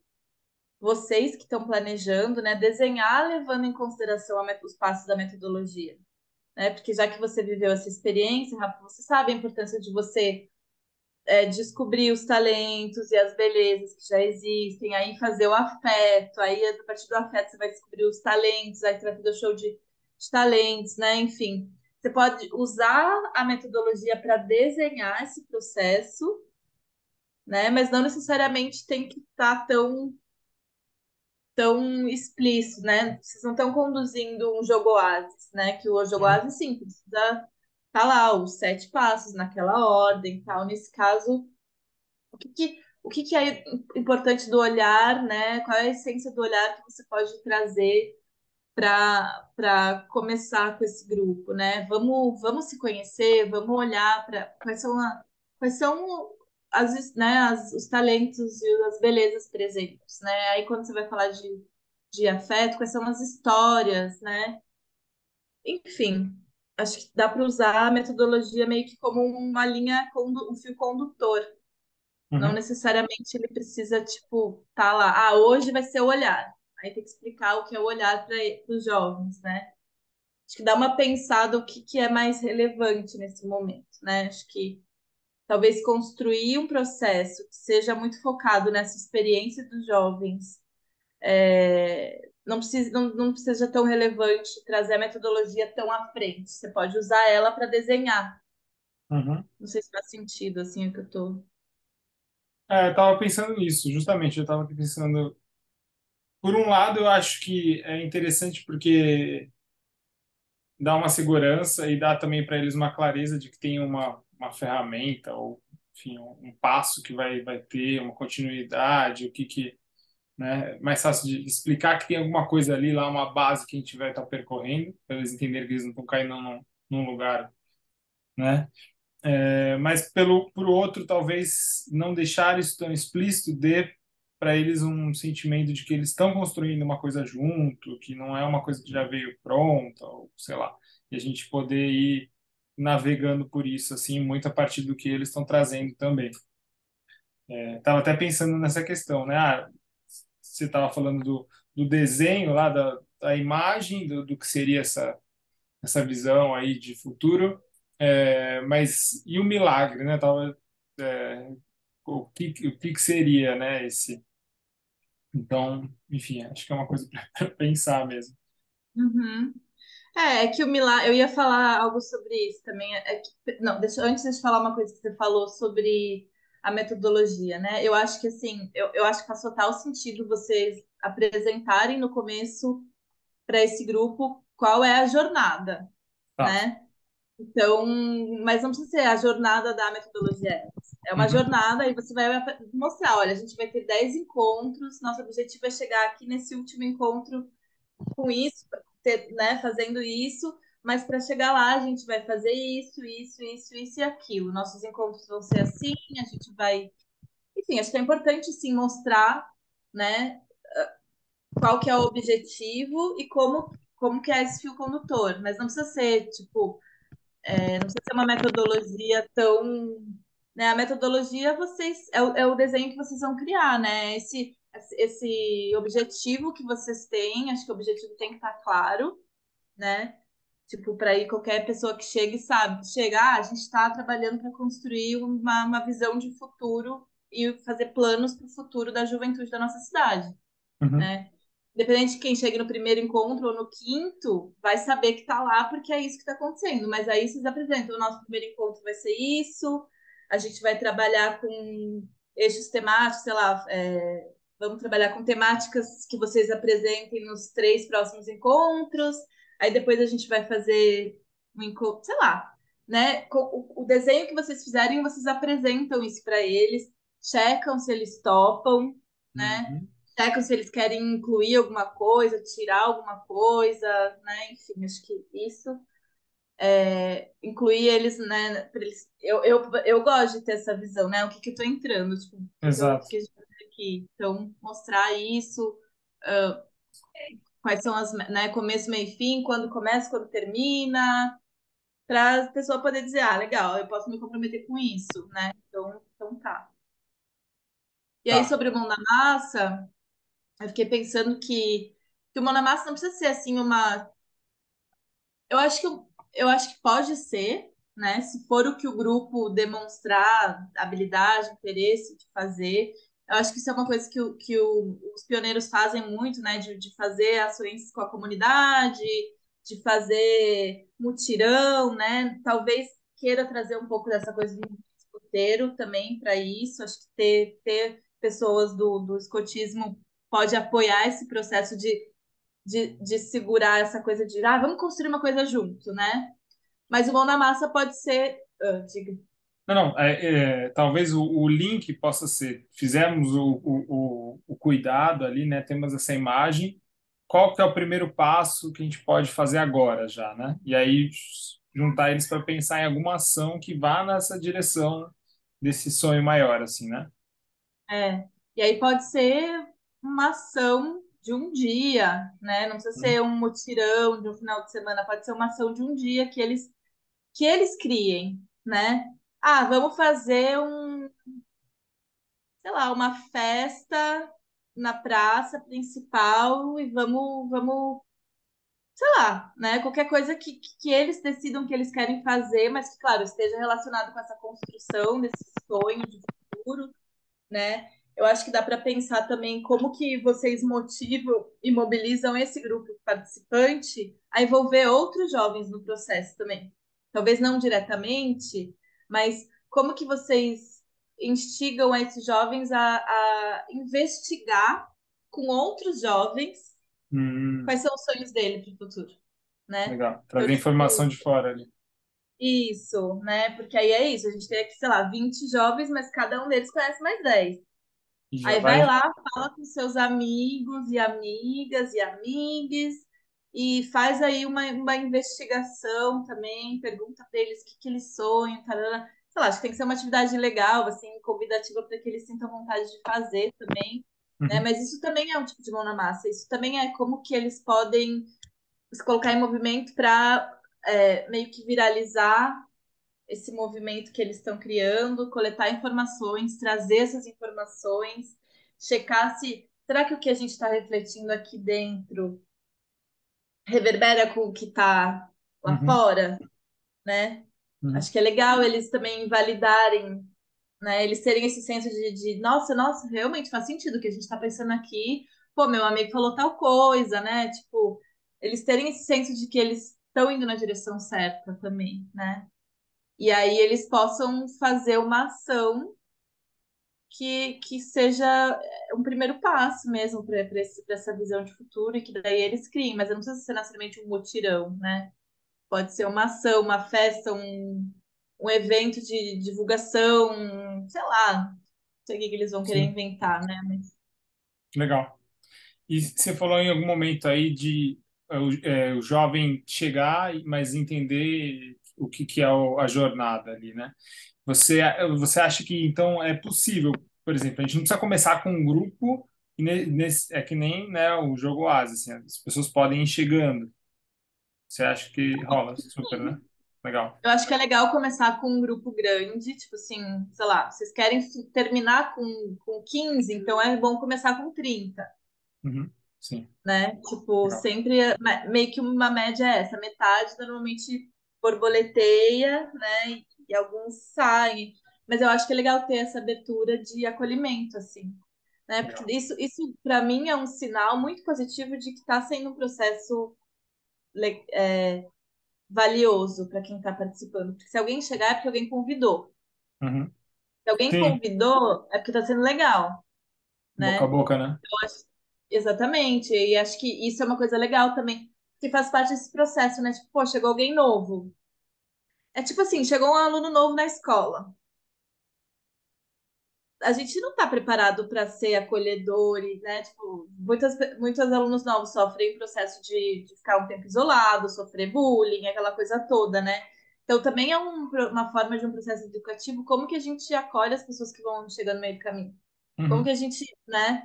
vocês que estão planejando, né, desenhar levando em consideração os passos da metodologia, né? Porque já que você viveu essa experiência, Rafa, você sabe a importância de você descobrir os talentos e as belezas que já existem, aí fazer o afeto, aí a partir do afeto você vai descobrir os talentos, aí você vai fazer o show de talentos, né? Enfim, você pode usar a metodologia para desenhar esse processo, né? Mas não necessariamente tem que estar tão explícito, né? Vocês não estão conduzindo um jogo Oasis, né? Que o jogo Uhum. Oasis, sim, precisa tá lá os 7 passos naquela ordem, e tal. Nesse caso, o que que é importante do olhar, né? Qual é a essência do olhar que você pode trazer para começar com esse grupo, né? Vamos se conhecer, vamos olhar para quais são os talentos e as belezas presentes, né? Aí quando você vai falar de afeto, quais são as histórias, né? Enfim, acho que dá para usar a metodologia meio que como uma linha, um fio condutor. Não Uhum. necessariamente ele precisa, tipo, tá lá, hoje vai ser o olhar. Aí tem que explicar o que é o olhar para os jovens, né? Acho que dá uma pensada o que é mais relevante nesse momento, né? Acho que talvez construir um processo que seja muito focado nessa experiência dos jovens não precisa tão relevante trazer a metodologia tão à frente. Você pode usar ela para desenhar. Uhum. Não sei se faz sentido assim o que eu tô. Eu estava pensando nisso, justamente. Eu estava pensando. Por um lado, eu acho que é interessante porque dá uma segurança e dá também para eles uma clareza de que tem uma ferramenta ou, enfim, um passo que vai ter, uma continuidade, né, mais fácil de explicar que tem alguma coisa ali, lá uma base que a gente vai estar percorrendo, para eles entenderem que eles não estão caindo num lugar, né? Mas por outro, talvez não deixar isso tão explícito dê para eles um sentimento de que eles estão construindo uma coisa junto, que não é uma coisa que já veio pronta, ou sei lá, e a gente poder ir navegando por isso, assim, muito a partir do que eles estão trazendo também. Estava até pensando nessa questão, né? Você estava falando do desenho lá, da imagem, do que seria essa visão aí de futuro, mas e o milagre, né? É, o que seria, né? Então, enfim, acho que é uma coisa para pensar mesmo. Uhum. É que o milagre. Eu ia falar algo sobre isso também. Não, antes de falar uma coisa que você falou sobre a metodologia, né? Eu acho que assim, eu acho que faz total sentido vocês apresentarem no começo para esse grupo qual é a jornada, Tá. né? Então, mas não precisa ser a jornada da metodologia. É uma Uhum. jornada e você vai mostrar, olha, a gente vai ter 10 encontros, nosso objetivo é chegar aqui nesse último encontro com isso, né, fazendo isso, mas para chegar lá a gente vai fazer isso e aquilo. Nossos encontros vão ser assim, a gente vai. Enfim, acho que é importante sim mostrar, né, qual que é o objetivo e como que é esse fio condutor. Mas não precisa ser, tipo, não precisa ser uma metodologia tão. Né, a metodologia é o desenho que vocês vão criar, né? Esse objetivo que vocês têm, acho que o objetivo tem que estar claro, né? Tipo, para aí qualquer pessoa que chegue sabe, a gente está trabalhando para construir uma visão de futuro e fazer planos para o futuro da juventude da nossa cidade, Uhum. né? Independente de quem chegue no primeiro encontro ou no quinto, vai saber que está lá porque é isso que está acontecendo. Mas aí vocês apresentam, o nosso primeiro encontro vai ser isso, a gente vai trabalhar com eixos temáticos, sei lá, vamos trabalhar com temáticas que vocês apresentem nos 3 próximos encontros. Aí depois a gente vai fazer um encontro, sei lá, né? O desenho que vocês fizerem, vocês apresentam isso para eles, checam se eles topam, né? Uhum. Checam se eles querem incluir alguma coisa, tirar alguma coisa, né? Enfim, acho que isso incluir eles, né? Eu gosto de ter essa visão, né? O que que eu tô entrando, tipo, o que Exato. que a gente vai fazer aqui. Então, mostrar isso, quais são né? Começo, meio e fim, quando começa, quando termina, para a pessoa poder dizer, ah, legal, eu posso me comprometer com isso, né? Então tá. E aí, Tá. sobre o mão na massa, eu fiquei pensando que o mão na massa não precisa ser assim uma. Eu acho que, eu acho que pode ser, né? Se for o que o grupo demonstrar habilidade, interesse de fazer. Eu acho que isso é uma coisa os pioneiros fazem muito, né? De fazer ações com a comunidade, de fazer mutirão, né? Talvez queira trazer um pouco dessa coisa do escoteiro também para isso. Acho que ter pessoas do escotismo pode apoiar esse processo de segurar essa coisa de, vamos construir uma coisa junto, né? Mas o mão na massa pode ser. Diga. Não, não, talvez o link possa ser, fizemos o cuidado ali, né? Temos essa imagem, qual que é o primeiro passo que a gente pode fazer agora já, né? E aí juntar eles para pensar em alguma ação que vá nessa direção desse sonho maior, assim, né? E aí pode ser uma ação de um dia, né? Não precisa Hum. ser um mutirão de um final de semana, pode ser uma ação de um dia que eles criem, né? Vamos fazer sei lá, uma festa na praça principal e vamos sei lá, né? Qualquer coisa que eles decidam que eles querem fazer, mas que, claro, esteja relacionado com essa construção desse sonho de futuro, né? Eu acho que dá para pensar também como que vocês motivam e mobilizam esse grupo participante a envolver outros jovens no processo também. Talvez não diretamente, mas como que vocês instigam esses jovens a investigar com outros jovens Hum, quais são os sonhos dele para o futuro, né? legal. Então, Trazer informação tipo, de fora ali. isso, né? Porque aí é isso, a gente tem aqui, sei lá, 20 jovens, mas cada um deles conhece mais 10. E já Aí vai vai. lá, fala com seus amigos e amigas e amigues e faz aí uma investigação também, pergunta para eles o que eles sonham, tarana. Sei lá, acho que tem que ser uma atividade legal, assim, convidativa para que eles sintam vontade de fazer também, né? Uhum, Mas isso também é um tipo de mão na massa, isso também é como que eles podem se colocar em movimento para meio que viralizar esse movimento que eles estão criando, coletar informações, trazer essas informações, checar se será que o que a gente está refletindo aqui dentro reverbera com o que está lá uhum, fora, né? uhum. Acho que é legal eles também validarem, né? Eles terem esse senso de nossa, realmente faz sentido o que a gente está pensando aqui. Pô, meu amigo falou tal coisa, né? Tipo, eles terem esse senso de que eles estão indo na direção certa também, né? E aí eles possam fazer uma ação que seja um primeiro passo mesmo para essa visão de futuro e que daí eles criem, mas não precisa ser necessariamente um mutirão, né? Pode ser uma ação, uma festa, um evento de divulgação, sei lá, não sei o que que eles vão querer Sim, inventar, né? Mas legal. E você falou em algum momento aí de o jovem chegar, mas entender o que, que é a jornada ali, né? Você acha que então é possível, por exemplo, a gente não precisa começar com um grupo, e é que nem, né, o jogo Oasis, assim, as pessoas podem ir chegando. Você acha que rola? Super, né? Legal. eu acho que é legal começar com um grupo grande, tipo assim, sei lá, vocês querem terminar com 15, então é bom começar com 30, Uhum. Sim, né? Tipo, legal. sempre meio que uma média é essa, metade normalmente borboleteia, né? E alguns saem. Mas eu acho que é legal ter essa abertura de acolhimento, assim, né? Porque Legal. isso para mim é um sinal muito positivo de que está sendo um processo valioso para quem está participando. Porque se alguém chegar é porque alguém convidou. Uhum. Se alguém Sim, convidou é porque está sendo legal, boca a né? boca, né? Eu acho- Exatamente. E acho que isso é uma coisa legal também, que faz parte desse processo, né? Tipo, pô, chegou alguém novo. É tipo assim, chegou um aluno novo na escola. A gente não está preparado para ser acolhedor, e, né? Tipo, muitos alunos novos sofrem processo de ficar um tempo isolado, sofrer bullying, aquela coisa toda, né? Então, também é uma forma de um processo educativo, como que a gente acolhe as pessoas que vão chegando no meio do caminho? Como que Uhum. a gente, né?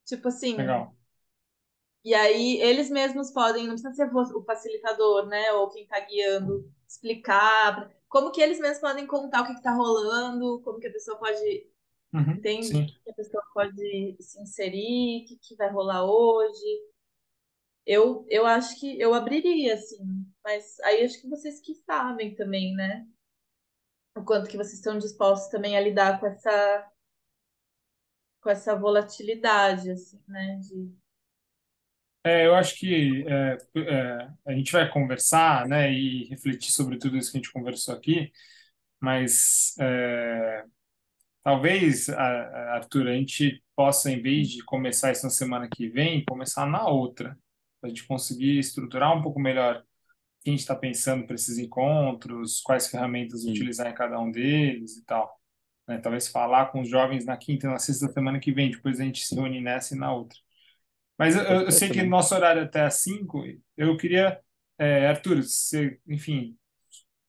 Tipo assim, Legal. e aí eles mesmos podem, não precisa ser o facilitador, né? Ou quem está guiando, explicar. Como que eles mesmos podem contar o que está rolando, como que a pessoa pode, Uhum. entende? Sim. Que a pessoa pode se inserir, o que vai rolar hoje. Eu acho que eu abriria, assim, mas aí acho que vocês que sabem também, né? O quanto que vocês estão dispostos também a lidar com essa volatilidade, assim, né? Eu acho que a gente vai conversar, né, e refletir sobre tudo isso que a gente conversou aqui, mas talvez, Arthur, a gente possa, em vez de começar isso na semana que vem, começar na outra, para a gente conseguir estruturar um pouco melhor o que a gente está pensando para esses encontros, quais ferramentas Sim, utilizar em cada um deles e tal. Né? Talvez falar com os jovens na quinta e na sexta da semana que vem, depois a gente se reúne nessa e na outra. Mas pode eu ser sei que também. nosso horário é até às 5. Eu queria, Arthur, você, enfim,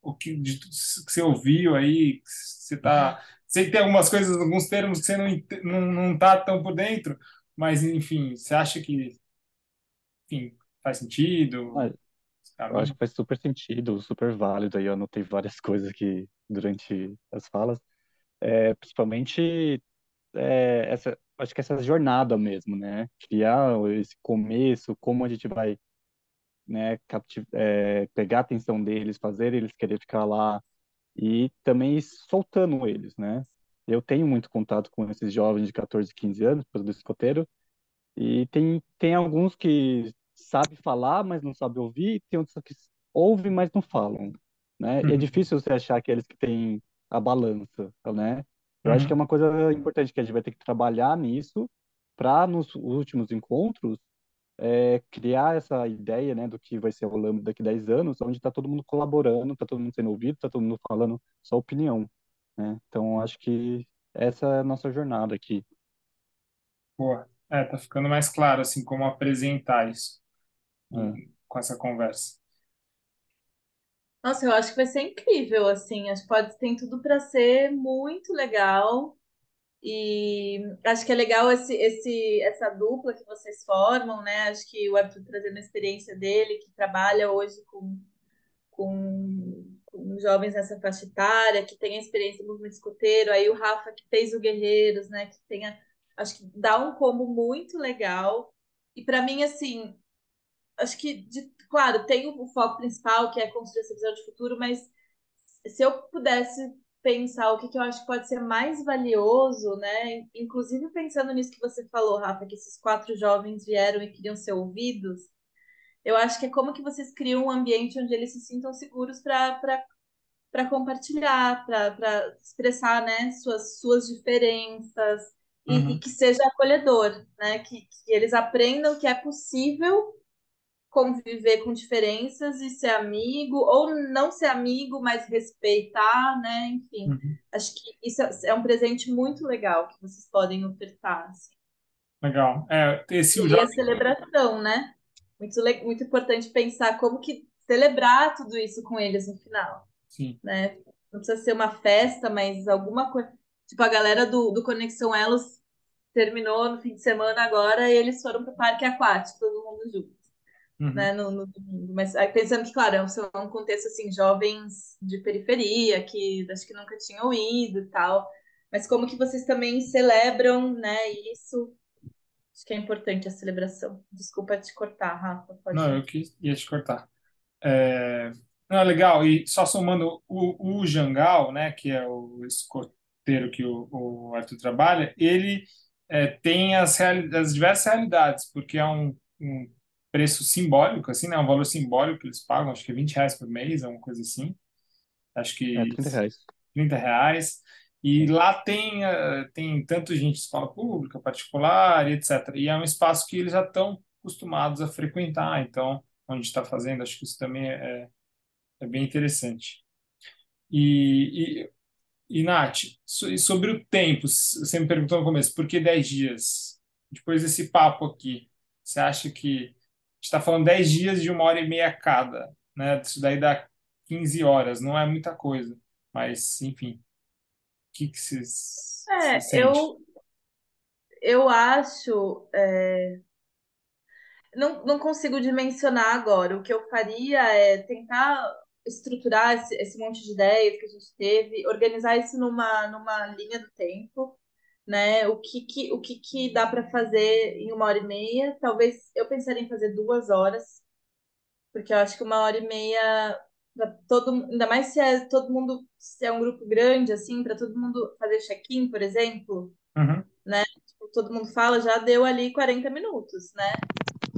o que, que você ouviu aí, que você tá. Sei que tem algumas coisas, alguns termos que você não tá tão por dentro, mas, enfim, você acha que, enfim, faz sentido Ah, esse eu acho caminho? que faz super sentido, super válido. Aí eu anotei várias coisas aqui durante as falas. Principalmente acho que essa jornada mesmo, né? Criar esse começo, como a gente vai, né, pegar a atenção deles, fazer eles querer ficar lá e também ir soltando eles, né? Eu tenho muito contato com esses jovens de 14, 15 anos, do escoteiro, e tem alguns que sabem falar, mas não sabem ouvir, e tem outros que ouvem, mas não falam, né? E é Uhum, difícil você achar aqueles que têm a balança, né? Eu acho que é uhum, uma coisa importante que a gente vai ter que trabalhar nisso para nos últimos encontros criar essa ideia, né, do que vai ser o Lambda daqui a 10 anos, onde está todo mundo colaborando, está todo mundo sendo ouvido, está todo mundo falando sua opinião, né? Então, acho que essa é a nossa jornada aqui. boa. Tá ficando mais claro, assim, como apresentar isso. É. com essa conversa. Nossa, eu acho que vai ser incrível, assim. Acho que tem tudo para ser muito legal. E acho que é legal essa dupla que vocês formam, né? Acho que o Arthur trazendo a experiência dele, que trabalha hoje com jovens nessa faixa etária, que tem a experiência do movimento escoteiro, aí o Rafa que fez o Guerreiros, né? Que tenha, acho que dá um combo muito legal. E para mim, assim, acho que, claro, tem o foco principal, que é construir essa visão de futuro, mas se eu pudesse pensar o que eu acho que pode ser mais valioso, né? Inclusive pensando nisso que você falou, Rafa, que esses 4 jovens vieram e queriam ser ouvidos, eu acho que é como que vocês criam um ambiente onde eles se sintam seguros para compartilhar, para expressar, né, suas diferenças e Uhum, que seja acolhedor, né? Que eles aprendam que é possível conviver com diferenças e ser amigo, ou não ser amigo, mas respeitar, né? Enfim, uhum. acho que isso é um presente muito legal que vocês podem ofertar, assim. Legal. Esse o E a jovem, celebração, né? Muito importante pensar como que celebrar tudo isso com eles no final, sim. né? Não precisa ser uma festa, mas alguma coisa. Tipo, a galera do Conexão Elos terminou no fim de semana agora e eles foram para o parque aquático, todo mundo junto, Uhum. né, no domingo. Mas aí pensando que, claro, são um contexto assim, jovens de periferia, que acho que nunca tinham ido e tal. Mas como que vocês também celebram, né, isso? Acho que é importante a celebração. Desculpa te cortar, Rafa, pode Não, ir. eu que ia te cortar. É, não, legal. E só somando o Jangal, né, que é o escoteiro que o Arthur trabalha, ele tem as diversas realidades, porque é um preço simbólico, assim, né, um valor simbólico que eles pagam, acho que é R$ 20 por mês, é uma coisa assim, acho É, que R$ 30. R$ 30. E Sim. lá tem tanto gente de escola pública, particular, e etc. E é um espaço que eles já estão acostumados a frequentar, então, onde está fazendo, acho que isso também é bem interessante. E, Nath, e sobre o tempo, você me perguntou no começo, por que 10 dias? Depois desse papo aqui, você acha que a gente está falando 10 dias de 1 hora e meia cada, né? Isso daí dá 15 horas, não é muita coisa, mas, enfim, o que que você sente? Eu acho, não consigo dimensionar agora. O que eu faria é tentar estruturar esse monte de ideias que a gente teve, organizar isso numa linha do tempo, né? O que que dá para fazer em 1 hora e meia? Talvez eu pensaria em fazer 2 horas, porque eu acho que 1 hora e meia para ainda mais se é todo mundo, se é um grupo grande, assim, para todo mundo fazer check-in, por exemplo, Uhum. né? Tipo, todo mundo fala, já deu ali 40 minutos, né?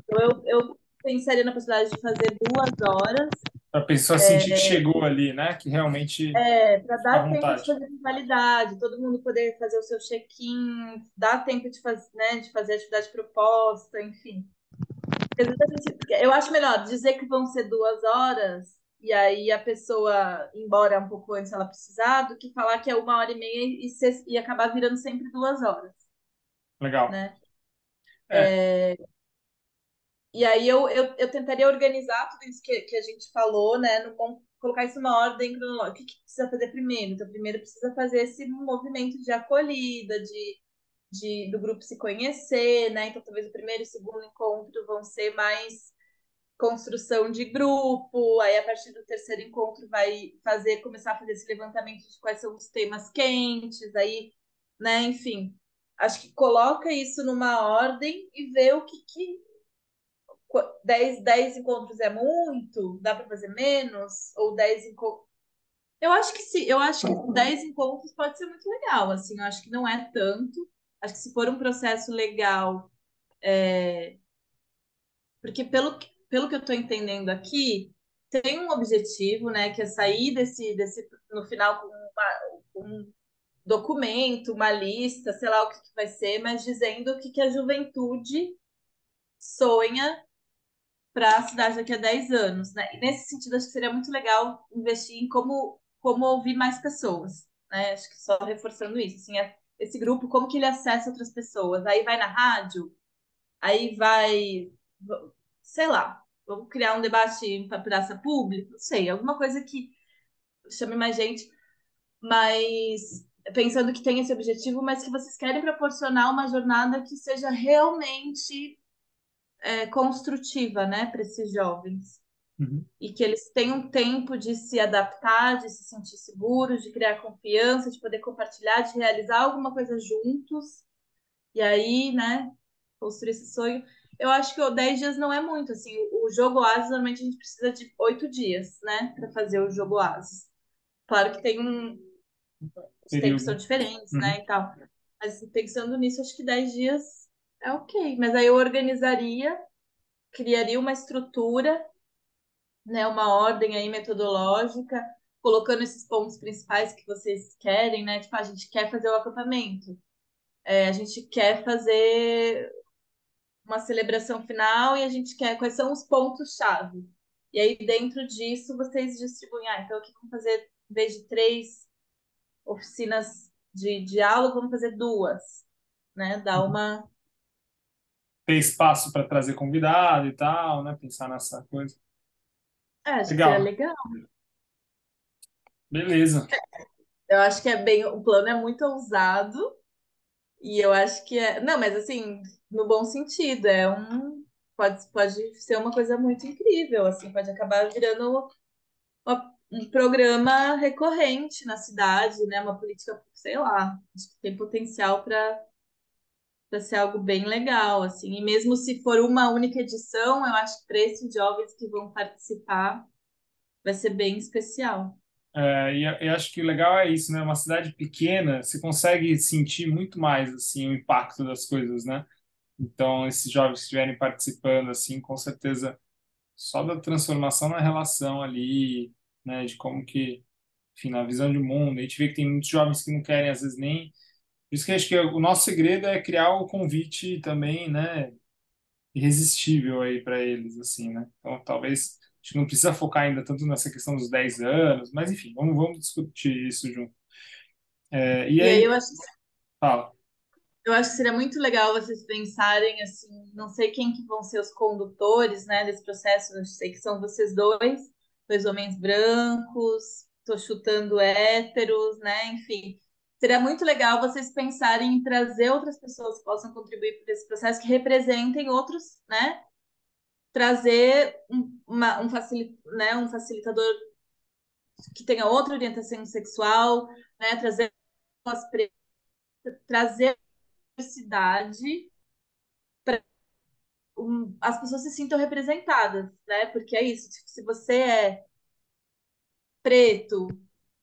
Então eu pensaria na possibilidade de fazer 2 horas, Para a pessoa sentir que chegou ali, né? Que realmente para fica à dar tempo de vontade. fazer validade, todo mundo poder fazer o seu check-in, dar tempo de fazer a atividade proposta, enfim. Às vezes eu acho melhor dizer que vão ser 2 horas e aí a pessoa ir embora um pouco antes se ela precisar, do que falar que é 1 hora e meia e acabar virando sempre 2 horas, Legal. né? É. E aí eu tentaria organizar tudo isso que a gente falou, né? Colocar isso numa ordem cronológica. O que precisa fazer primeiro? Então, primeiro precisa fazer esse movimento de acolhida, do grupo se conhecer, né? Então, talvez o primeiro e o segundo encontro vão ser mais construção de grupo. Aí, a partir do terceiro encontro, começar a fazer esse levantamento de quais são os temas quentes. Aí, né? Enfim, acho que coloca isso numa ordem e vê o que 10 encontros é muito? Dá para fazer menos? Ou 10 encontros? Eu acho que sim, eu acho que 10 encontros pode ser muito legal, assim, eu acho que não é tanto. Acho que se for um processo legal, porque pelo que eu estou entendendo aqui, tem um objetivo, né, que é sair desse no final com um documento, uma lista, sei lá o que vai ser, mas dizendo o que a juventude sonha para a cidade daqui a 10 anos, né? E nesse sentido, acho que seria muito legal investir em como ouvir mais pessoas, né? Acho que só reforçando isso, assim, esse grupo, como que ele acessa outras pessoas? Aí vai na rádio, aí vai, sei lá. Vamos criar um debate para praça pública? Não sei, alguma coisa que chame mais gente, mas pensando que tem esse objetivo, mas que vocês querem proporcionar uma jornada que seja realmente construtiva, né, para esses jovens. Uhum. E que eles tenham tempo de se adaptar, de se sentir seguros, de criar confiança, de poder compartilhar, de realizar alguma coisa juntos. E aí, né, construir esse sonho. Eu acho que 10 dias não é muito, assim, o jogo Oasis, normalmente a gente precisa de 8 dias, né, para fazer o jogo Oasis. Claro que tem os tempos são Período. diferentes, né, Uhum. e tal. Mas assim, pensando nisso, acho que 10 dias é ok. Mas aí eu organizaria, criaria uma estrutura, né, uma ordem aí metodológica, colocando esses pontos principais que vocês querem, né? Tipo, a gente quer fazer o acampamento, a gente quer fazer uma celebração final e a gente quer quais são os pontos-chave. E aí, dentro disso, vocês distribuem, então aqui vamos fazer, em vez de 3 oficinas de aula, vamos fazer 2, né? Dá uma. Ter espaço para trazer convidado e tal, né? Pensar nessa coisa. Acho que seria Legal. legal. Beleza. Eu acho que é bem. O plano é muito ousado e eu acho que é. Não, mas assim, no bom sentido, é um. Pode ser uma coisa muito incrível, assim, pode acabar virando um programa recorrente na cidade, né? Uma política, sei lá, acho que tem potencial para ser algo bem legal, assim. E mesmo se for uma única edição, eu acho que para esses jovens que vão participar vai ser bem especial. E acho que o legal é isso, né? Uma cidade pequena, você consegue sentir muito mais assim o impacto das coisas, né? Então, esses jovens que estiverem participando, assim, com certeza, só da transformação na relação ali, né? De como que, enfim, na visão de mundo. A gente vê que tem muitos jovens que não querem, às vezes, nem. Por isso que acho que o nosso segredo é criar o convite também, né? Irresistível aí para eles, assim, né? Então, talvez a gente não precisa focar ainda tanto nessa questão dos 10 anos, mas enfim, vamos discutir isso junto. E E aí aí, fala. eu acho que seria muito legal vocês pensarem assim, não sei quem que vão ser os condutores, né, desse processo, eu sei que são vocês dois homens brancos, tô chutando héteros, né, enfim. Seria muito legal vocês pensarem em trazer outras pessoas que possam contribuir para esse processo, que representem outros, né, trazer um facilitador que tenha outra orientação sexual, né, trazer diversidade, as pessoas se sintam representadas, né? Porque é isso, tipo, se você é preto,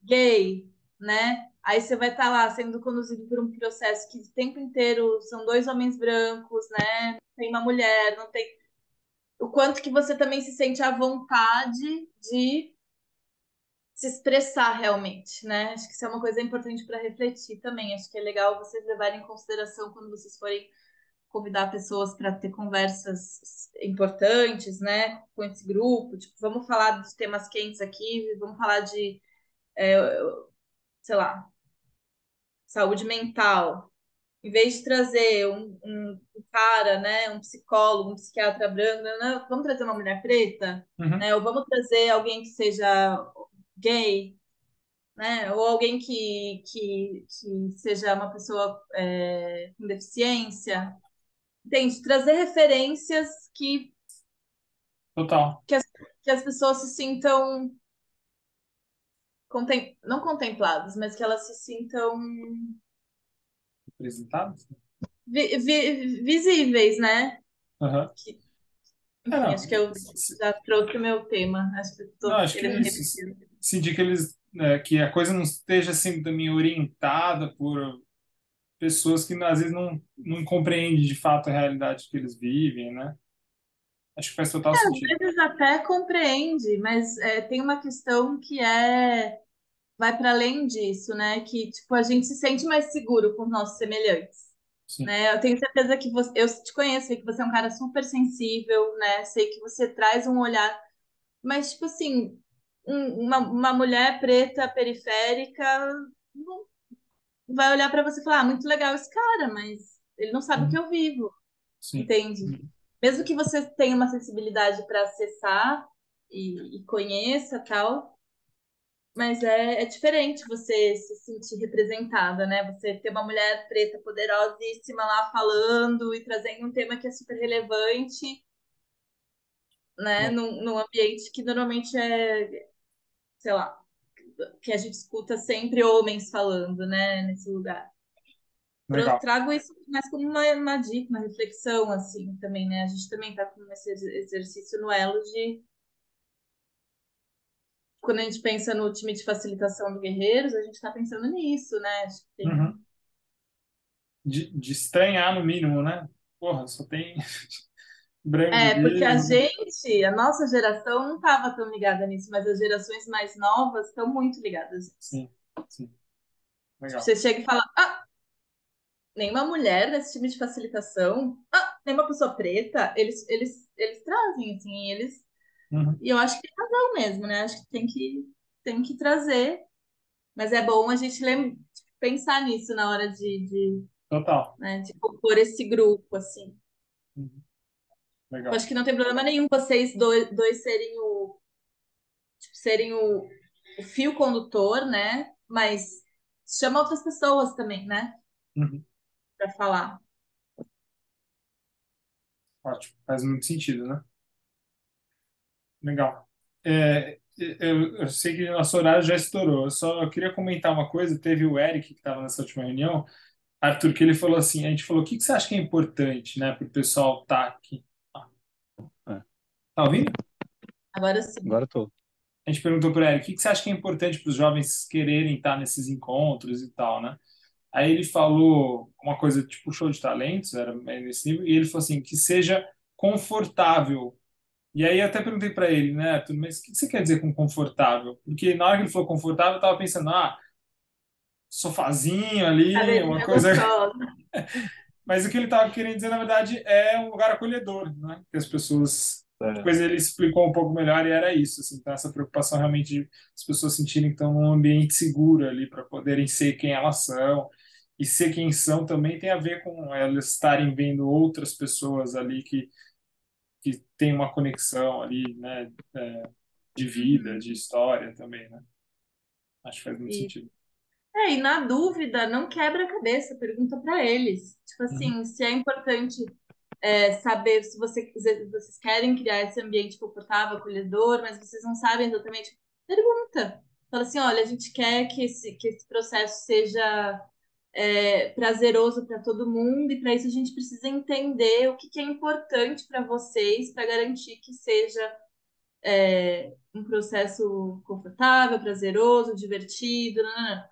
gay, né? Aí você vai estar lá sendo conduzido por um processo que o tempo inteiro são 2 homens brancos, né? Não tem uma mulher, não tem. O quanto que você também se sente à vontade de se expressar realmente, né? Acho que isso é uma coisa importante para refletir também. Acho que é legal vocês levarem em consideração quando vocês forem convidar pessoas para ter conversas importantes, né, com esse grupo. Tipo, vamos falar de temas quentes aqui, vamos falar de, sei lá, saúde mental. Em vez de trazer um cara, né, um psicólogo, um psiquiatra branco, não, vamos trazer uma mulher preta, Uhum, né, ou vamos trazer alguém que seja gay, né, ou alguém que seja uma pessoa com deficiência. Entende? Trazer referências total. que as, que as pessoas se sintam não contempladas, mas que elas se sintam Representados? visíveis, né? Aham. Que, É, enfim, não. acho que eu já trouxe o meu tema. Acho que Não, estou acho que é querendo isso. repetir. Sentir que eles, que a coisa não esteja assim também orientada por pessoas que às vezes não compreendem de fato a realidade que eles vivem, né? Acho que faz total Às sentido. vezes até compreende, mas tem uma questão que vai para além disso, né? Que tipo a gente se sente mais seguro com os nossos semelhantes. Sim. Né? Eu tenho certeza que eu te conheço, sei que você é um cara super sensível, né? Sei que você traz um olhar, mas tipo assim, uma mulher preta periférica não vai olhar para você e falar, muito legal esse cara, mas ele não sabe o que Uhum. eu vivo, Sim. entende? Uhum. mesmo que você tenha uma sensibilidade para acessar e conheça tal, mas é diferente você se sentir representada, né? Você ter uma mulher preta poderosíssima lá falando e trazendo um tema que é super relevante, né? Num ambiente que normalmente é, sei lá, que a gente escuta sempre homens falando, né? Nesse lugar. Legal. Trago isso mais como uma dica, uma reflexão, assim, também, né? A gente também está com esse exercício no Elo de quando a gente pensa no time de facilitação do Guerreiros, a gente está pensando nisso, né? Acho que Uhum. tem... De estranhar, no mínimo, né? Porra, só tem branco Porque a mesmo. gente, a nossa geração não estava tão ligada nisso, mas as gerações mais novas estão muito ligadas nisso. Sim, sim. Tipo, Legal. você chega e fala, nenhuma mulher nesse time de facilitação, nenhuma pessoa preta, eles trazem, assim, eles... Uhum. E eu acho que tem razão mesmo, né? Acho que tem que trazer. Mas é bom a gente pensar nisso na hora Total. né, de compor esse grupo, assim. Uhum. Eu Legal. acho que não tem problema nenhum vocês dois serem serem o fio condutor, né? Mas chama outras pessoas também, né? Uhum. Para falar. Ótimo. Faz muito sentido, né? Legal. Eu sei que nosso horário já estourou. Eu só queria comentar uma coisa. Teve o Eric, que estava nessa última reunião, Arthur, que ele falou assim, a gente falou, o que que você acha que é importante, né, para o pessoal estar aqui? É, Tá ouvindo? Agora sim. agora eu tô. A gente perguntou para ele, o que que você acha que é importante para os jovens quererem estar nesses encontros e tal, né? Aí ele falou uma coisa tipo show de talentos, era meio nesse nível, e ele falou assim, que seja confortável. E aí eu até perguntei para ele, né, Arthur, mas o que você quer dizer com confortável? Porque na hora que ele falou confortável, eu tava pensando, sofazinho ali, uma Cadeirinha coisa. gostosa. Mas o que ele estava querendo dizer, na verdade, é um lugar acolhedor, né? Que as pessoas. É, Depois ele explicou um pouco melhor e era isso, assim, então essa preocupação realmente de as pessoas sentirem que estão num ambiente seguro ali para poderem ser quem elas são. E ser quem são também tem a ver com elas estarem vendo outras pessoas ali que têm uma conexão ali, né? De vida, de Uhum. história também, né? Acho que faz muito E, sentido. e na dúvida, não quebra a cabeça, pergunta para eles. Tipo Uhum, assim, se é importante saber se vocês querem criar esse ambiente confortável, acolhedor, mas vocês não sabem exatamente. Pergunta. Fala assim, olha, a gente quer que esse processo seja prazeroso para todo mundo, e para isso a gente precisa entender o que é importante para vocês, para garantir que seja um processo confortável, prazeroso, divertido. Nanana.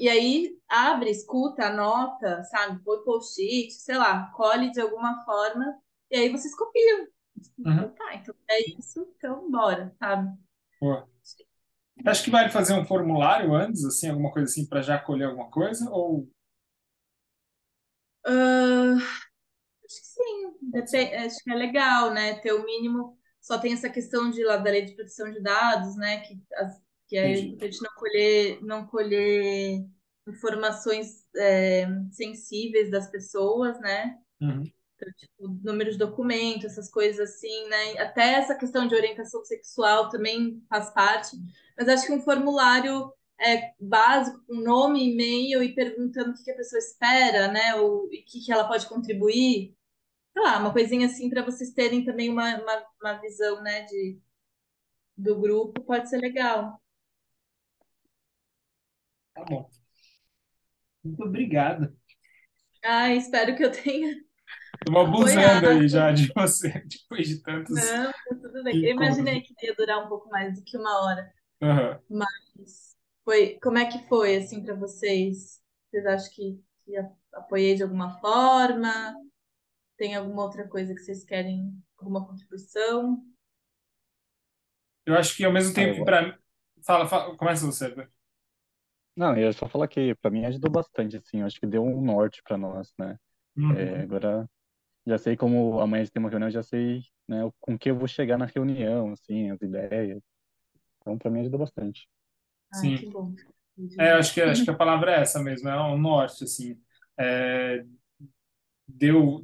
E aí abre, escuta, anota, sabe? Põe post-it, sei lá, colhe de alguma forma, e aí vocês copiam. uhum. Então, tá, então é isso, então bora, sabe? Boa. Acho que vale fazer um formulário antes, assim, alguma coisa assim, para já colher alguma coisa, ou Ah, acho que sim, pode ser? acho que é legal, né? Ter o mínimo. Só tem essa questão de lá da lei de proteção de dados, né? Que é Entendi. importante não colher informações sensíveis das pessoas, né? Uhum. Então, tipo, número de documento, essas coisas assim, né? Até essa questão de orientação sexual também faz parte. Mas acho que um formulário básico, com nome, e-mail e perguntando o que que a pessoa espera, né? E o que que ela pode contribuir. Sei lá, uma coisinha assim para vocês terem também uma visão, né, do grupo, pode ser legal. Tá bom. Muito obrigado. Ah, espero que eu tenha Estou abusando apoiado. aí já de você, depois de tantos Não, tá tudo bem. Eu encontros. imaginei que ia durar um pouco mais do que uma hora. Aham. Mas como é que foi assim para vocês? Vocês acham que apoiei de alguma forma? Tem alguma outra coisa que vocês querem, alguma contribuição? Eu acho que ao mesmo ah, tempo que eu, para. Fala, começa você. Arthur. não, eu ia só falar que para mim ajudou bastante, assim, eu acho que deu um norte para nós, né? Uhum. Agora já sei como amanhã tem uma reunião, já sei, né, com que eu vou chegar na reunião, assim, as ideias. Então, para mim ajudou bastante. Ai, Sim. que bom. Acho que a palavra é essa mesmo, é um norte, assim. É, deu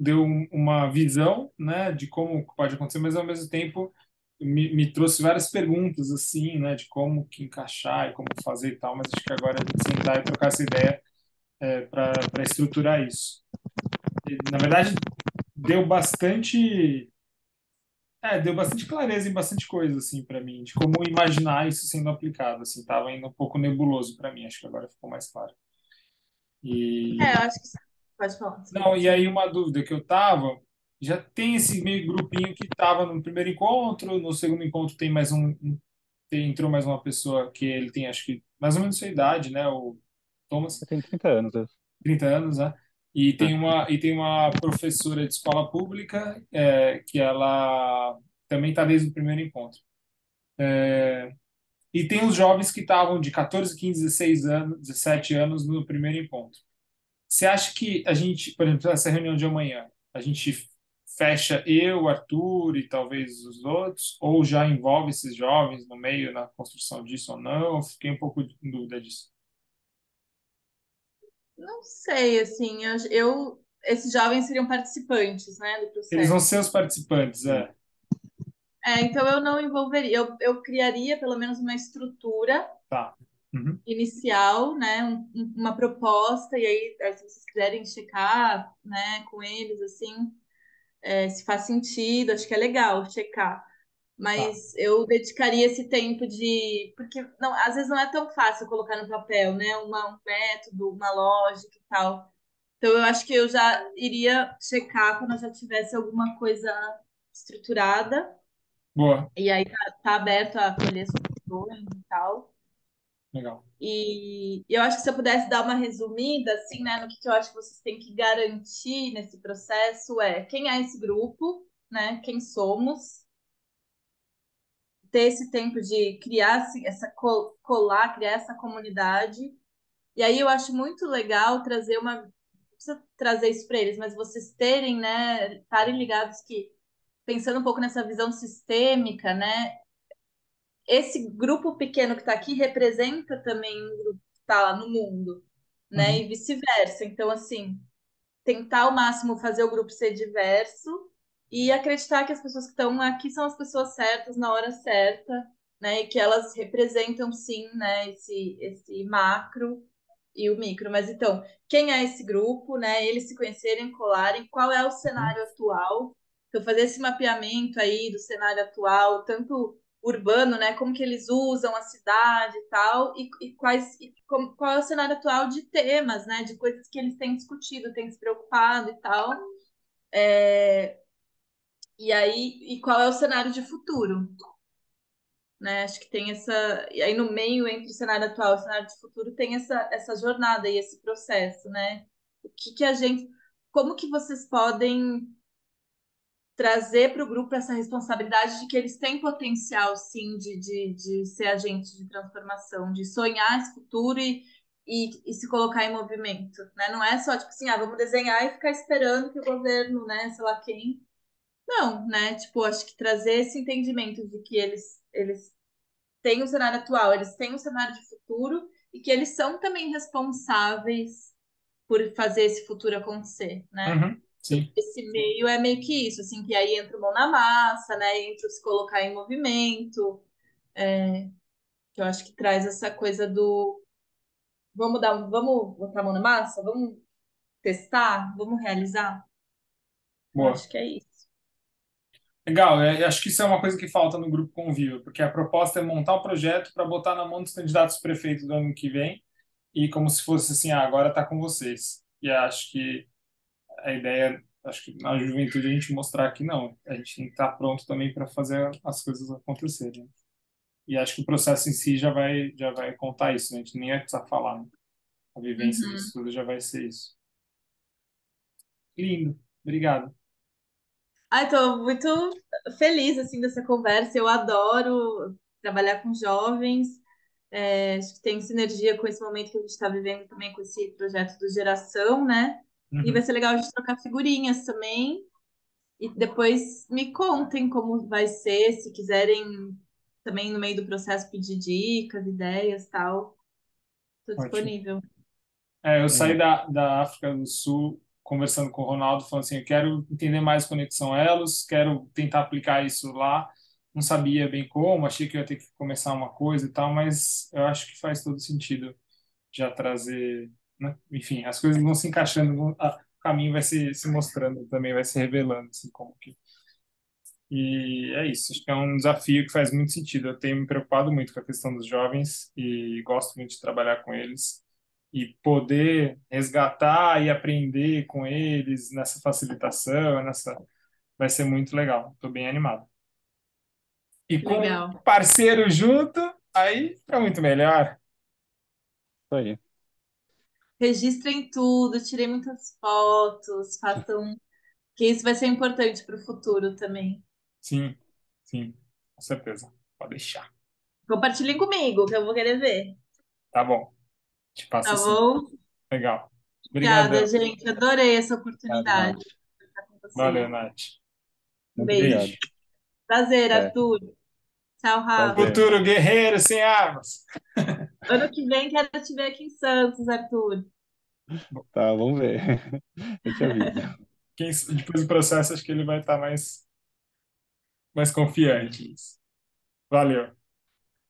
uma visão, né, de como pode acontecer, mas ao mesmo tempo me trouxe várias perguntas assim, né, de como que encaixar e como fazer e tal, mas acho que agora a gente sentar e trocar essa ideia para estruturar isso. Na verdade, deu bastante deu bastante clareza em bastante coisa assim para mim, de como imaginar isso sendo aplicado, assim, tava ainda um pouco nebuloso para mim, acho que agora ficou mais claro. Eu E acho que pode falar, não, desculpa. e aí uma dúvida que eu tava, já tem esse meio grupinho que tava no primeiro encontro, no segundo encontro tem mais entrou mais uma pessoa que ele tem acho que mais ou menos sua idade, né, o Thomas, Eu tenho 30 anos. 30 anos, né? E É. tem uma professora de escola pública que ela também está desde o primeiro encontro. E tem os jovens que estavam de 14, 15, 16 anos, 17 anos no primeiro encontro. Você acha que a gente, por exemplo, essa reunião de amanhã, a gente fecha eu, Arthur e talvez os outros, ou já envolve esses jovens no meio na construção disso ou não? Eu fiquei um pouco em dúvida disso. Não sei, assim, esses jovens seriam participantes, né, do Eles vão processo. ser os participantes, Sim. Então eu não envolveria, eu criaria pelo menos uma estrutura Tá. Uhum. inicial, né, uma proposta, e aí, se vocês quiserem checar, né, com eles, assim, se faz sentido, acho que é legal checar. Tá. Mas eu dedicaria esse tempo porque não, às vezes não é tão fácil colocar no papel, né, um método, uma lógica e tal. Então eu acho que eu já iria checar quando eu já tivesse alguma coisa estruturada, Boa. e aí tá aberto a acolher sugestões e tal. Legal. E eu acho que se eu pudesse dar uma resumida, assim, né, no que eu acho que vocês têm que garantir nesse processo quem é esse grupo, né, quem somos, ter esse tempo de criar colar, criar essa comunidade. E aí eu acho muito legal trazer não precisa trazer isso para eles, mas vocês terem, né, estarem ligados que, pensando um pouco nessa visão sistêmica, né, esse grupo pequeno que está aqui representa também um grupo que está lá no mundo, né? Uhum. E vice-versa. Então, assim, tentar ao máximo fazer o grupo ser diverso e acreditar que as pessoas que estão aqui são as pessoas certas na hora certa, né? E que elas representam sim, né? Esse macro e o micro. Mas então, quem é esse grupo, né? Eles se conhecerem, colarem, qual é o Uhum. cenário atual? Então, fazer esse mapeamento aí do cenário atual, tanto urbano, né? Como que eles usam a cidade e tal, qual é o cenário atual de temas, né? De coisas que eles têm discutido, têm se preocupado e tal. E aí, e qual é o cenário de futuro, né? Acho que tem essa. E aí, no meio entre o cenário atual e o cenário de futuro, tem essa jornada e esse processo, né? O que que a gente. Como que vocês podem trazer para o grupo essa responsabilidade de que eles têm potencial, sim, de ser agentes de transformação, de sonhar esse futuro e se colocar em movimento, né? Não é só, tipo assim, vamos desenhar e ficar esperando que o governo, né, sei lá quem. Não, né? Tipo, acho que trazer esse entendimento de que eles têm o cenário atual, eles têm o cenário de futuro e que eles são também responsáveis por fazer esse futuro acontecer, né? Uhum. Sim. Esse meio é meio que isso, assim, que aí entra o mão na massa, né? Entra o se colocar em movimento, que eu acho que traz essa coisa do vamos botar a mão na massa, vamos testar, vamos realizar. Eu Boa. acho que é isso. Legal, acho que isso é uma coisa que falta no Grupo Convívio, porque a proposta é montar o projeto para botar na mão dos candidatos prefeitos do ano que vem e como se fosse assim, agora está com vocês. E acho que a ideia, acho que na juventude a gente mostrar que não, a gente tem que estar pronto também para fazer as coisas acontecerem. E acho que o processo em si já vai contar isso, né? A gente nem vai precisar falar, né? A vivência Uhum. disso tudo já vai ser isso. Lindo, obrigado. Estou muito feliz assim dessa conversa. Eu adoro trabalhar com jovens. Acho que tem sinergia com esse momento que a gente está vivendo também com esse projeto do Geração, né? E vai Uhum. ser legal a gente trocar figurinhas também. E depois me contem como vai ser, se quiserem também no meio do processo pedir dicas, ideias, tal. Estou Ótimo. disponível. Eu saí Legal. da África do Sul conversando com o Ronaldo, falando assim, eu quero entender mais conexão elos, quero tentar aplicar isso lá. Não sabia bem como, achei que eu ia ter que começar uma coisa e tal, mas eu acho que faz todo sentido já trazer, né? Enfim, as coisas vão se encaixando, o caminho vai se mostrando também, vai se revelando, assim, como que... E é isso, acho que é um desafio que faz muito sentido. Eu tenho me preocupado muito com a questão dos jovens e gosto muito de trabalhar com eles e poder resgatar e aprender com eles nessa facilitação, nessa vai ser muito legal. Estou bem animado. E com Legal. parceiro junto, aí é muito melhor. Isso aí. Registrem tudo, tirem muitas fotos, façam, que isso vai ser importante para o futuro também. Sim, sim, com certeza. Pode deixar. Compartilhem comigo, que eu vou querer ver. Tá bom. Te passo Tá sim. bom? Legal. Obrigada, Obrigadão. gente. Adorei essa Obrigado, oportunidade Nath. de estar com Valeu, vocês. Nath. Um Muito beijo. obrigado. Beijo. Prazer, Até. Arthur. Tchau, Rafa. Prazer. Futuro guerreiro sem armas. Ano que vem quero te ver aqui em Santos, Arthur. Tá, vamos ver. Eu te aviso. Depois do processo, acho que ele vai estar mais confiante. Valeu.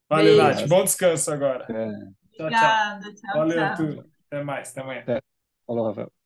Valeu, Nath. Beijo. Abraço. Bom descanso agora. Até. Tchau, tchau. Obrigada. Tchau, Valeu, tchau. Arthur. Até mais. Até amanhã. Até. Falou, Rafael.